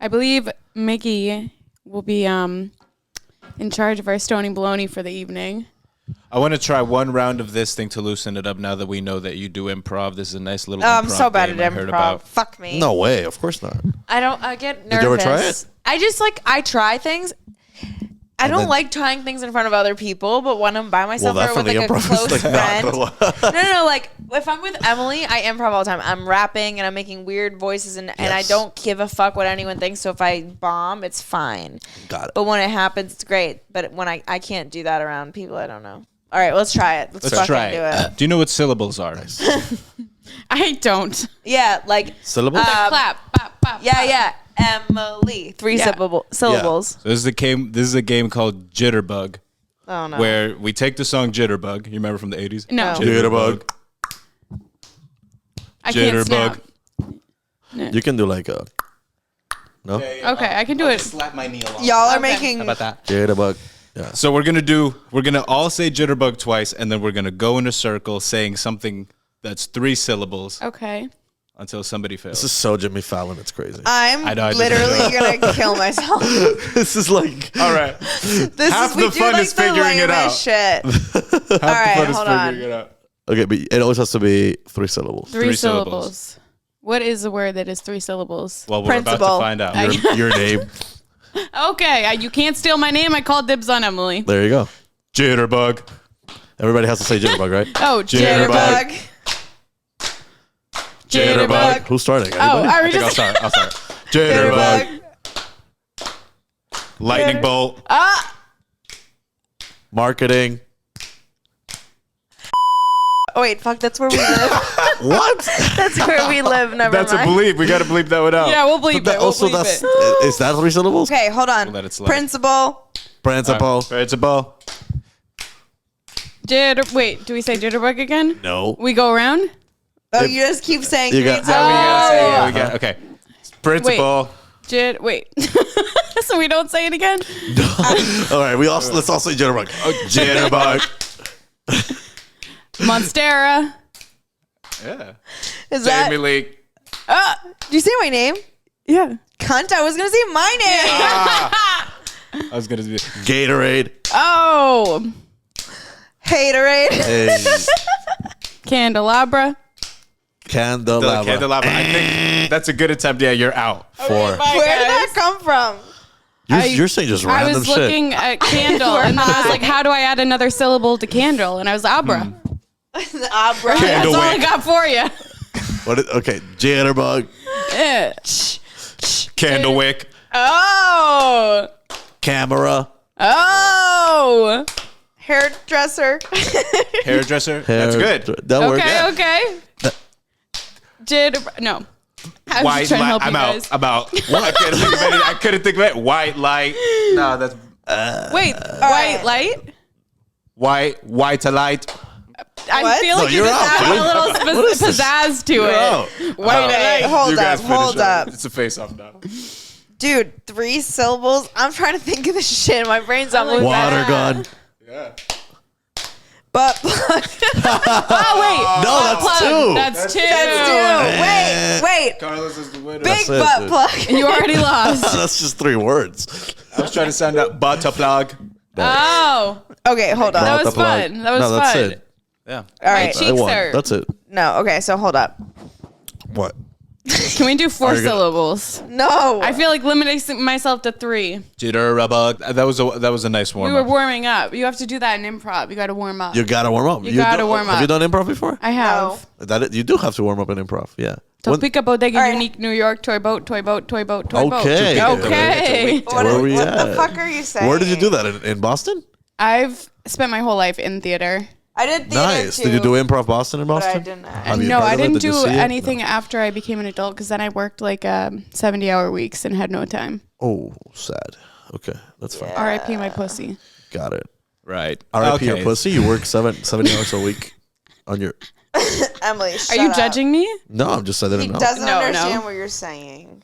I believe Mickey will be in charge of our Stony Baloney for the evening. I want to try one round of this thing to loosen it up now that we know that you do improv. This is a nice little Oh, I'm improv so bad game at I heard improv. about. Fuck me. No way. Of course not. I get nervous. Did you ever try it? I just I try things. I don't then- like trying things in front of other people, but when I'm by myself or with definitely like a improv is close like friend. No. Like if I'm with Emily, I improv all the time. I'm rapping and I'm making weird voices and I Yes. don't give a fuck what anyone thinks. So if I bomb, it's fine. Got it. But when it happens, it's great. But when I can't do that around people, I don't know. All right, let's try it. Let's Let's fucking try do it. it. Do you know what syllables are? I don't. Yeah, like Syllable. Clap. Bop, bop, yeah. Emily, three Yeah. syllables. So this is a game called Jitterbug, Oh no. where we take the song Jitterbug. You remember from the 80s? No. Jitterbug. I can't snap. Jitterbug. You can do like a. No. Okay, I can do it. Slap my knee along. Y'all are Okay. making. How about that? Jitterbug. Yeah. So we're gonna all say Jitterbug twice, and then we're gonna go in a circle saying something that's 3 syllables Okay. until somebody This fails. is so Jimmy Fallon. It's crazy. I'm I know, I just- literally gonna kill myself. This is like. All right. This Half is we the do fun like is the figuring it lamest out. shit. All right, hold on. it out. Okay, but it always has to be 3 syllables. Three 3 syllables. syllables. What is a word that is 3 syllables? Well, we're about Principal. to find out. Your name. Okay, you can't steal my name. I called dibs on Emily. There you go. Jitterbug. Everybody has to say Jitterbug, right? Oh, Jitterbug. Jitterbug. Jitterbug. Who's starting? Oh, Anybody? I I was think I'll just. start. Jitterbug. Jitterbug. Lightning bolt. Marketing. Oh wait, fuck. That's where we live. What? That's where we live. Never That's a mind. bleep. We got to bleep that one out. Yeah, we'll bleep it. We'll Also, bleep that's it. is that 3 syllables? Okay, hold on. Let it slide. Principal. Principal. Principal. Wait, do we say jitterbug again? No. We go around? Oh, you just keep saying You three got- times. We got okay. Principal. Wait. So we don't say it again? All right. Let's all say jitterbug. Jitterbug. Monstera. Yeah. Is that? Jamie Lee. Did you say my name? Yeah. Cunt, I was going to say my name. I was gonna do. Gatorade. Oh. Haterade. Hey. Candelabra. Candelabra. The candelabra. I think that's a good attempt. Yeah, you're out. 4. Where did that come from? You're saying just I random was shit. looking at candle, and then I was like, how do I add another syllable to candle? And I was abra. Abra. That's all I Candlewick. got for you. Okay. Jitterbug. Yeah. Candlewick. Oh. Camera. Oh. Hairdresser. Hairdresser. That's good. That worked. Okay. No. I was White just trying to light. help I'm you out. guys. I'm out. I couldn't think of it. White light. No, that's Wait, white light? white to light. I What? feel No, like you you're just out, added dude. a little What is this? pizzazz to You're it. out. White Wait, light. hold You guys finish hold up. It's a face off now. Dude, 3 syllables. I'm trying to think of this shit. My brain's not moving. Water gun. Yeah. Butt plug. Oh, wait. No, that's Plug. 2. That's 2. Wait. Carlos is the winner. Big That's it, butt dude. plug. You already lost. That's just 3 words. I was trying to sound out butter plug. Oh. Okay, hold on. That was Butt plug. fun. That was No, that's fun. it. Yeah. All My right. I cheeks won. hurt. That's it. No, okay, so hold up. What? Can we do 4 Are you gonna- syllables? No. I feel like limiting myself to 3. Jitterbug. That was a nice warm We were up. warming up. You have to do that in improv. You got to warm up. You gotta warm up. You gotta do- warm Have up. you done improv before? I have. You do have to warm up in improv. Yeah. When- Topeka Bodega, All right. Unique, New York, toy boat, toy boat, toy boat, toy boat. Okay. Okay. Where were you what at? the fuck are you saying? Where did you do that? In Boston? I've spent my whole life in theater. I did theater Nice. too. Did you do improv Boston in But Boston? I didn't. Have you No, heard I of it? didn't Did you do see it? anything after I became an adult because then I worked like 70-hour weeks and had no time. Oh, sad. Okay, that's fine. R.I.P. my pussy. Got it. Right. R.I.P. your Okay. pussy. You work 70 hours a week on your. Emily, Are shut you up. judging me? No, I'm just saying. I He didn't know. doesn't No, understand no. what you're saying.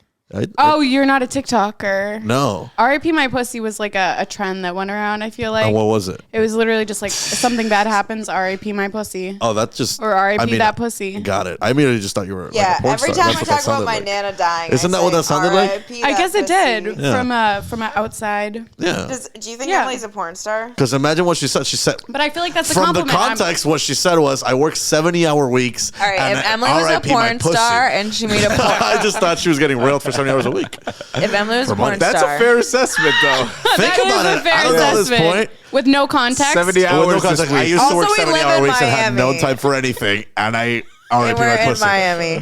Oh, you're not a TikToker. No. R.I.P. my pussy was like a trend that went around, I feel like. And what was it? It was literally just like if something bad happens, R.I.P. my pussy. Oh, that's just. Or R.I.P. I mean, that pussy. Got it. I immediately just thought you were. Yeah, like a porn every star. time I That's what talk that about my sounded like. nana dying, Isn't I that what say, that sounded like? "R.I.P. I that guess it did pussy." Yeah. from a outside. Yeah. Do you think Yeah. Emily's a porn star? Because imagine what she said. She said. But I feel like that's a From the compliment. context, what she said was, "I work 70-hour weeks." All right, and if Emily was a R.I.P. my porn pussy. star and she made a porn, I just thought she was getting railed for 70 hours a week. if Emily was a porn That's star, a fair assessment, though. Think That is about a it. fair I don't know this assessment. point. With no context. 70 With no hours this context, I week. used to Also, work we live 70-hour in weeks and had no Miami. time for anything, and I and R.I.P. we're my in pussy. Miami.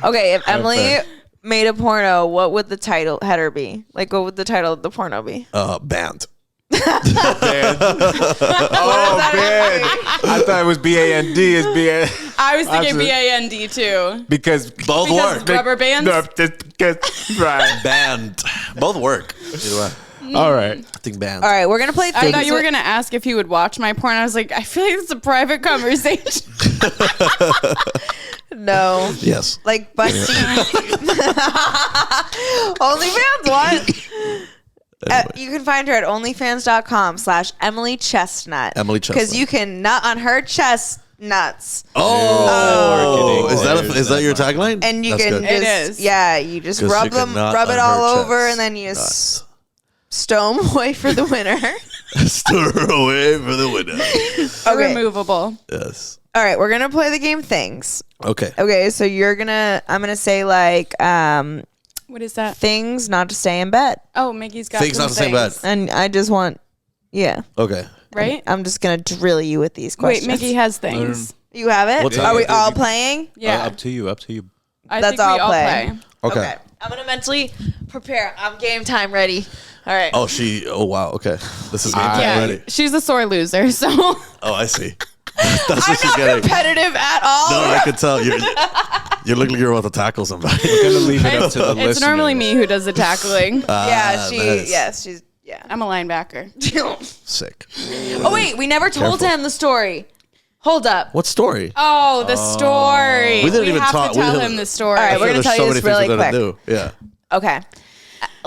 Okay, if Emily fair. made a porno, what would the title header be? Like, what would the title of the porno be? Banned. Oh, man. I thought it was BAND. Is BAND. I was thinking Absolutely. BAND too. Because Both Because work. rubber bands. No, because, right. Banned. Both work. Either way. All right. I think banned. All right, we're gonna play. I thought you were gonna ask if he would watch my porn. I was like, I feel like it's a private conversation. No, Yes. like Busty. OnlyFans. What? Anyway. You can find her at onlyfans.com/Emily Chestnut. Emily Because Chestnut. you can nut on her chestnuts. Oh, Marketing. is that your tagline? And you That's can good. just, It is. yeah, you just 'Cause rub you can them, nut rub it on all her over, chest. and then you just Nuts. stow them away for the winter. Stir away for the window. Okay. Removable. Yes. All right, we're gonna play the game things. Okay. Okay, so I'm gonna say like What is that? things not to stay in bed, Oh, Mickey's got Things some not to say bad. things, and I just want, yeah, Okay. right? I'm just gonna drill you with these Wait, questions. Mickey has things. You have it? What's Are up? we all playing? Yeah, Up to you. I That's think we all all play. play. Okay. I'm gonna mentally prepare. I'm game time ready. All right. Oh, wow. Okay. This is game time Yeah, ready. she's a sore loser, so Oh, I see. That's what I'm she's not getting. competitive at all. No, I can tell. You look like you're about to tackle somebody. We're going to leave it up to the listeners. it's normally me who does the tackling. yeah, nice. yes, she's Yeah. I'm a linebacker. Sick. Oh wait, we never told Careful. him the story. Hold up. What story? Oh, the story. We didn't even have talk- to we tell didn't- him the story. All right, we're gonna There's tell so you many this things really we're gonna quick. do. Yeah. Okay.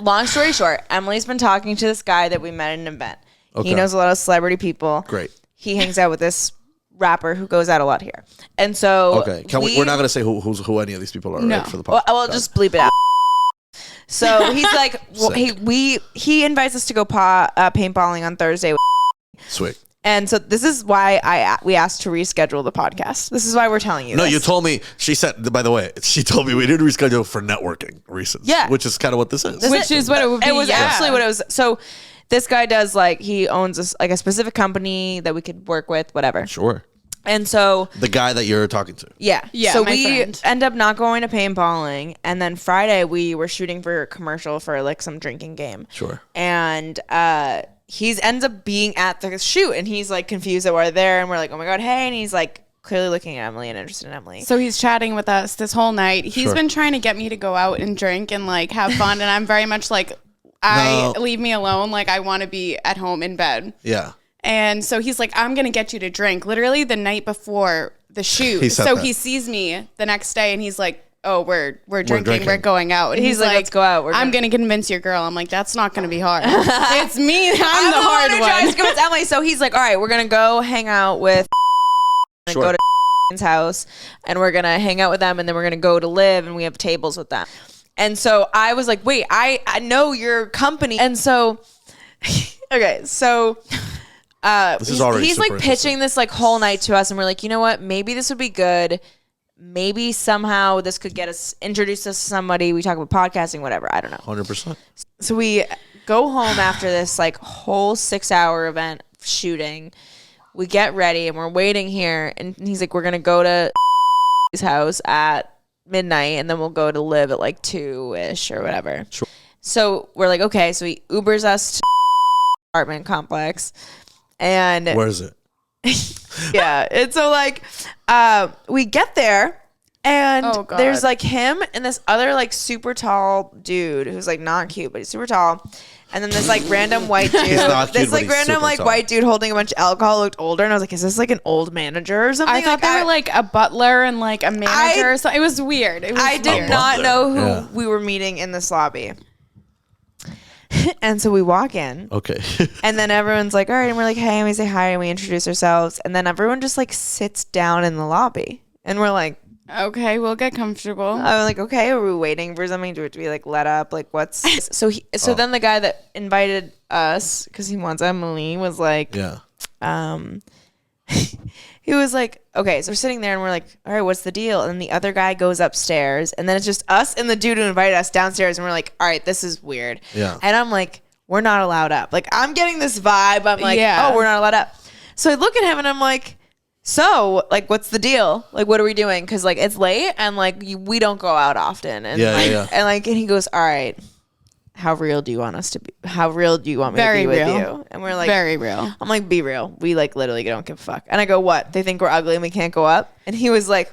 Long story short, Emily's been talking to this guy that we met at an event. Okay. He knows a lot of celebrity people. Great. He hangs out with this rapper who goes out a lot here. And so Okay. We're not gonna say who any of these people are, No. right? For the well, podcast. well, just bleep it out. So he's like, well, Sick. he invites us to go paintballing on Thursday. Sweet. And so this is why we asked to reschedule the podcast. This is why we're telling you No, this. you told me. She said. By the way, she told me we didn't reschedule for networking reasons. Yeah. which is kind of what this is. Which is what it would be. It was yeah. absolutely what it was. So this guy does he owns a specific company that we could work with, whatever. Sure. And so The guy that you're talking to. yeah. Yeah, So my we friend. end up not going to paintballing, and then Friday we were shooting for a commercial for some drinking game. Sure. And he ends up being at the shoot, and he's confused that we're there, and we're like, oh my god, hey, and he's clearly looking at Emily and interested in Emily. So he's chatting with us this whole night. He's Sure. been trying to get me to go out and drink and have fun, and I'm very much No. leave me alone. I want to be at home in bed. Yeah. And so he's like, I'm going to get you to drink. Literally the night before the shoot. He said So that. he sees me the next day and he's like, oh, we're drinking. drinking. We're going out. And He's like, let's go out. I'm going to convince your girl. I'm like, that's not going to be hard. It's me. I'm the hard who tries one. to convince Emily. So he's like, all right, we're going to go hang out with Sure. go to house, and we're going to hang out with them, and then we're going to go to Live, and we have tables with them. And so I was like, wait, I know your company. And so, okay, so is already he's super pitching this whole night to us, and we're like, you know what? Maybe this would be good. Maybe somehow this could get us introduced us to somebody. We talk about podcasting, whatever. I don't know. 100%. So we go home after this whole 6-hour event shooting. We get ready and we're waiting here, and he's like, we're gonna go to his house at midnight, and then we'll go to Live at 2-ish or whatever. Sure. So we're like, okay. So he Ubers us to apartment complex, and Where is it? yeah, and so we get there, and Oh, God. there's him and this other super tall dude who's not cute, but he's super tall. And then this random white dude, not cute, this but he's random super tall. white dude holding a bunch of alcohol, looked older, and I was like, is this an old manager or something? I thought they that? were a butler and a manager or something. It was weird. It was I did weird. not butler. know who Yeah. we were meeting in this lobby. And so we walk in, Okay. and then everyone's like, all right, and we're like, hey, and we say hi, and we introduce ourselves, and then everyone just sits down in the lobby, and we're like, Okay, we'll get comfortable. I'm like, okay, are we waiting for something to be let up? What's so then the guy that invited us, because he wants Emily, was like, Yeah. he was like, okay, so we're sitting there and we're like, all right, what's the deal? And then the other guy goes upstairs, and then it's just us and the dude who invited us downstairs, and we're like, all right, this is weird. Yeah. And I'm like, we're not allowed up. I'm getting this vibe. I'm like, Yeah. oh, we're not allowed up. So I look at him and I'm like, so what's the deal? What are we doing? Because it's late, and we don't go out often. And Yeah. and he goes, all right, how real do you want us to be? How real do you want me Very to be with real. you? And we're like, Very real. I'm like, be real. We literally don't give a fuck. And I go, what? They think we're ugly and we can't go up? And he was like,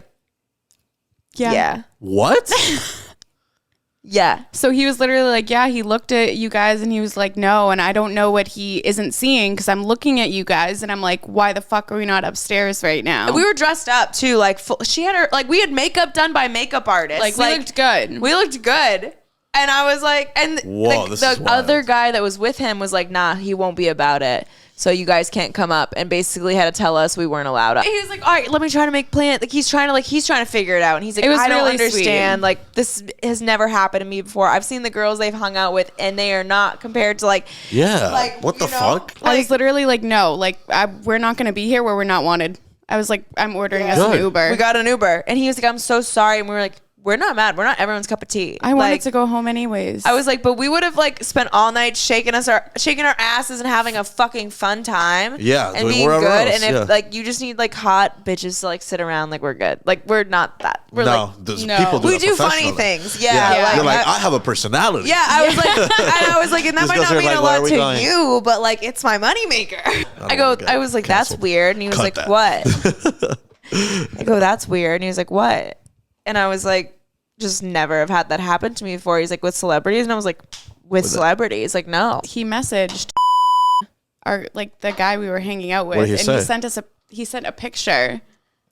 yeah. What? Yeah. So he was literally like, yeah, he looked at you guys and he was like, no. And I don't know what he isn't seeing because I'm looking at you guys and I'm like, why the fuck are we not upstairs right now? We were dressed up too. She had her, we had makeup done by makeup artists. we looked good. We looked good. And I was like, and Whoa, this the is wild. other guy that was with him was like, nah, he won't be about it. So you guys can't come up, and basically had to tell us we weren't allowed up. He was like, all right, let me try to make plans. He's trying to figure it out. And he's like, It was I don't really understand. This has never happened to me before. I've seen the girls they've hung out with, and they are not compared to Yeah. What the you know, fuck? I was literally like, no, we're not going to be here where we're not wanted. I was like, I'm ordering us an Good. Uber. we got an Uber, and he was like, I'm so sorry. And we were like, we're not mad. We're not everyone's cup of tea. I wanted to go home anyways. I was like, but we would have spent all night shaking our asses and having a fucking fun time. Yeah, and like being wherever good. else, And if yeah. you just need hot bitches to sit around, we're good. We're not that. We're no, there's no. people do we that do funny professionally. things. Yeah, Yeah. You're like, I- I have a personality. yeah. I was like, and that These might girls not are mean like, a where are lot we to going? you, but it's my moneymaker. I was like, that's canceled. weird. And he was Cut like, that. what? I go, that's weird. And he was like, what? And I was like, just never have had that happen to me before. He's like, with celebrities. And I was like, with celebrities. Like, no. He messaged the guy we were hanging out with, What did he and say? he sent a picture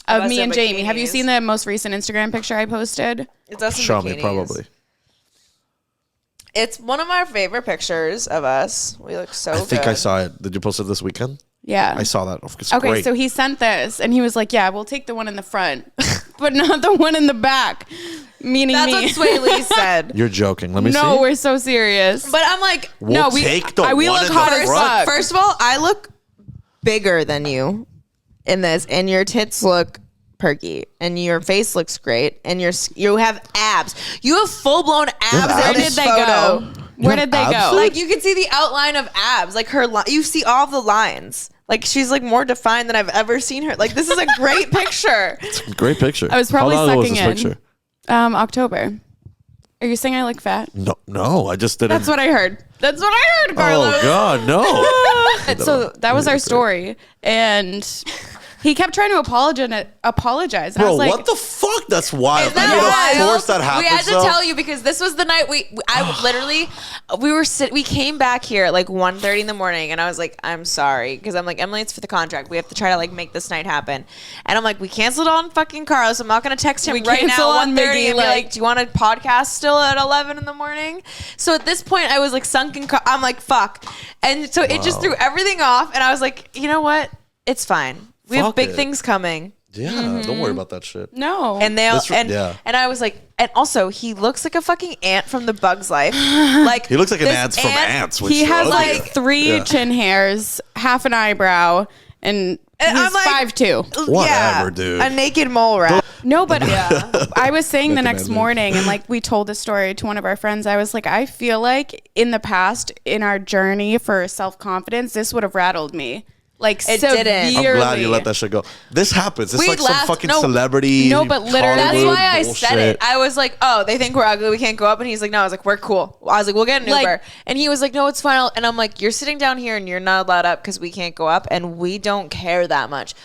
of us me in and Jamie. Have you bikinis. seen the most recent Instagram picture I posted? It's us in Show me, bikinis. probably. It's one of my favorite pictures of us. We look so I think good. I saw it. Did you post it this weekend? Yeah. I saw that. It's Okay, great. so he sent this, and he was like, "Yeah, we'll take the one in the front, but not the one in the back," meaning That's me. what Sway Lee said. You're joking. Let me see. No, we're so serious. But I'm like, We'll we take the we one look in hot the as front. fuck. first of all, I look bigger than you in this, and your tits look perky, and your face looks great, and you have abs. You have full blown abs. have in abs? Where did this they photo. go? Where did they abs? go? Like, you can see the outline of abs. Like, you see all the lines. Like, she's like more defined than I've ever seen her. Like, this is a great picture. Great picture. I was probably How long ago was sucking this in. picture? October. Are you saying I look fat? No, I just didn't. That's what I heard. That's what I heard, Carlos. Oh God, no. So that was our story, and he kept trying to apologize. And I Bro, was like, what the fuck? That's wild. Isn't that You know, wild? of course that happens. We had to though. tell you because this was the night we came back here at like 1:30 in the morning, and I was like, I'm sorry, because I'm like, Emily, it's for the contract. We have to try to like make this night happen. And I'm like, we canceled on fucking Carlos. I'm not gonna text him We right cancel now at on 1:30 Miggy, and be like, like- do you want a podcast still at 11 in the morning? So at this point, I was like sunken. I'm like, fuck. And so it just threw everything off, and I was like, you know what? It's fine. We have Fuck big it. things coming. Yeah, don't worry about that shit. no. And they That's and yeah. and I was like, and also he looks like a fucking ant from The Bug's Life. Like, He looks like an this ant from Ants. Which he has is like ugly. 3 Yeah. chin hairs, half an eyebrow, and he's I'm like- 5'2". Whatever, dude. A naked mole rat. No, but I was saying the next Recommended. morning, and like we told the story to one of our friends. I was like, I feel like in the past, in our journey for self-confidence, this would have rattled me. Like, It severely. didn't. I'm glad you let that shit go. This happens. It's We like laughed- some fucking no. celebrity. No, but literally- That's Hollywood why I said it. bullshit. I was like, oh, they think we're ugly. We can't go up. And he's like, no. I was like, we're cool. I was like, we'll get an Like- Uber. And he was like, no, it's fine. And I'm like, you're sitting down here and you're not allowed up because we can't go up. And we don't care that much.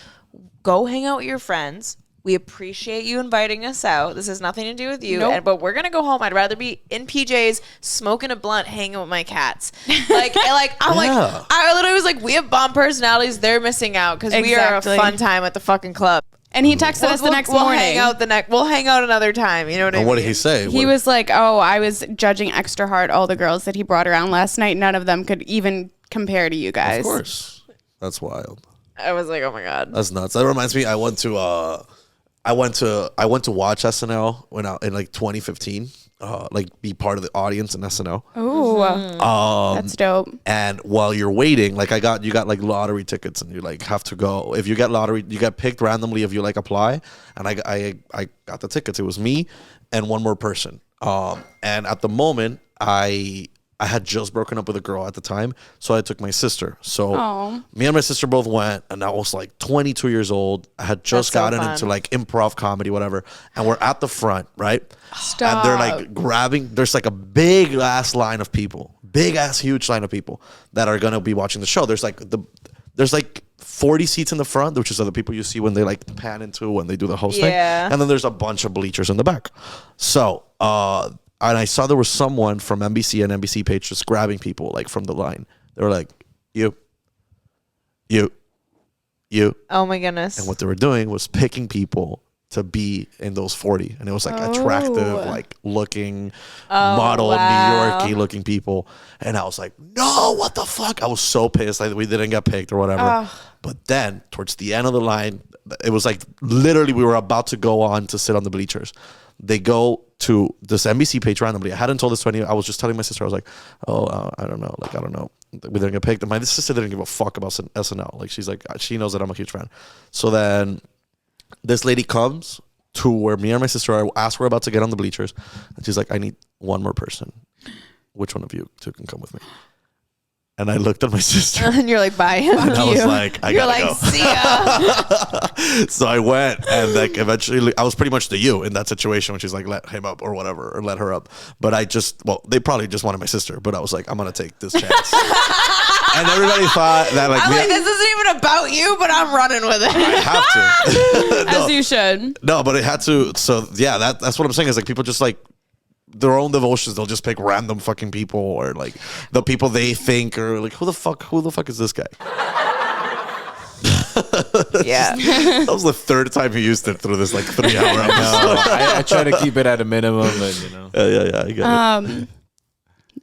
Go hang out with your friends. We appreciate you inviting us out. This has nothing to do with you. Nope. But we're going to go home. I'd rather be in PJs, smoking a blunt, hanging with my cats. I'm like, Yeah. I literally was like, we have bomb personalities. They're missing out because we are a Exactly. fun time at the fucking club. And he texted us the next morning. We'll hang out another time. You know what I And mean? what did he say? He was like, "Oh, I was judging extra hard all the girls that he brought around last night. None of them could even compare to you guys." Of course. That's wild. I was like, oh my god. That's nuts. That reminds me. I went to watch SNL when in like 2015. Like be part of the audience in SNL. Ooh, that's dope. And while you're waiting, like you got like lottery tickets, and you like have to go. If you get lottery, you get picked randomly if you like apply. And I got the tickets. It was me and one more person. And at the moment, I had just broken up with a girl at the time, so I took my sister. So Aw. me and my sister both went, and I was like 22 years old. I had just That's so gotten fun. into like improv comedy, whatever. And we're at the front, right? Stop. And they're like grabbing. There's like a big ass line of people, big ass huge line of people that are gonna be watching the show. There's like 40 seats in the front, which is the people you see when they like pan into when they do the hosting. Yeah. And then there's a bunch of bleachers in the back. So and I saw there was someone from NBC and NBC page just grabbing people like from the line. They were like, you. Oh my goodness. And what they were doing was picking people to be in those 40. And it was like attractive, like looking model, wow. New Yorky looking people. And I was like, no, what the fuck? I was so pissed like we didn't get picked or whatever. But then towards the end of the line, it was like literally we were about to go on to sit on the bleachers. They go to this NBC page randomly. I hadn't told this to anyone. I was just telling my sister, I was like, I don't know. Like, I don't know. We didn't get picked. And my sister didn't give a fuck about SNL. Like, she's like, she knows that I'm a huge fan. So then this lady comes to where me and my sister are. I ask her about to get on the bleachers. And she's like, I need one more person. Which one of you two can come with me? And I looked at my sister. and you're like, bye. And I was like, I You're gotta like, go. see ya. So I went, and like eventually I was pretty much the you in that situation when she's like, let him up or whatever, or let her up. But they probably just wanted my sister, but I was like, I'm gonna take this chance. And everybody thought that like, I'm like, this isn't even about you, but I'm running with it. I have to. As you should. No, but it had to. So yeah, that's what I'm saying is like people just like their own devotions. They'll just pick random fucking people or like the people they think are like, who the fuck is this guy? Yeah. That was the third time he used it through this like 3 hour episode. I try to keep it at a minimum, and you know. Yeah, I get it.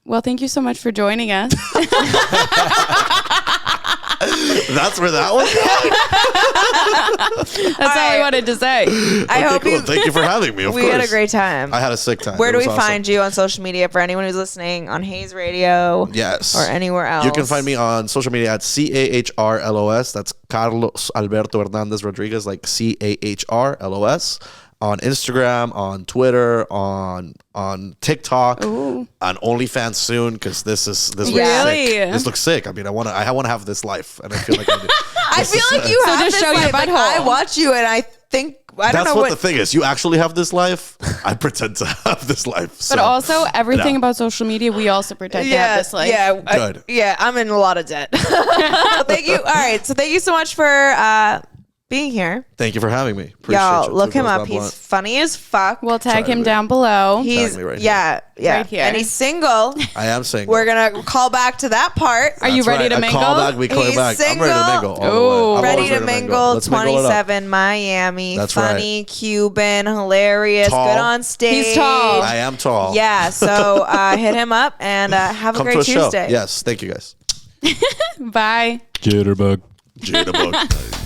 Well, thank you so much for joining us. That's where that was. That's all I wanted to say. I hope Cool. you. Thank you for having me. Of We course. had a great time. I had a sick time. Where It do we was awesome. find you on social media for anyone who's listening on Hayes Radio? Yes. Or anywhere else? You can find me on social media at CAHRLOS. That's Carlos Alberto Hernandez Rodriguez, like CAHRLOS. On Instagram, on Twitter, on TikTok, on OnlyFans soon, because this looks Really? sick. This looks sick. I mean, I want to have this life, and I feel like I do. I feel like you have just this show your life. Like, butthole. I watch you and I think I don't That's know what the thing is. You actually have this life. I pretend to have this life. But so, also, everything yeah. about social media, we also pretend to have this life. Good. I'm in a lot of debt. Thank you. All right, so thank you so much for being here. Thank you for having me. Appreciate Y'all you. look Two him girls, up. not He's blunt. funny as fuck. We'll tag Sorry, him wait. down below. He's me right yeah, Right here. and he's single. I am single. We're gonna call back to that part. Are you That's ready right. to A mingle? call back, we call He's back. I'm ready to single. mingle. all the way. Ooh. I'm Ready always to mingle. Let's mingle it up. 27, Miami. That's funny, right. Cuban, hilarious, Tall. good on stage. He's tall. I am tall. Yeah, so hit him up and have a Come to great a show. Tuesday. Yes. Thank you guys. Bye. Jitterbug. Jada Book.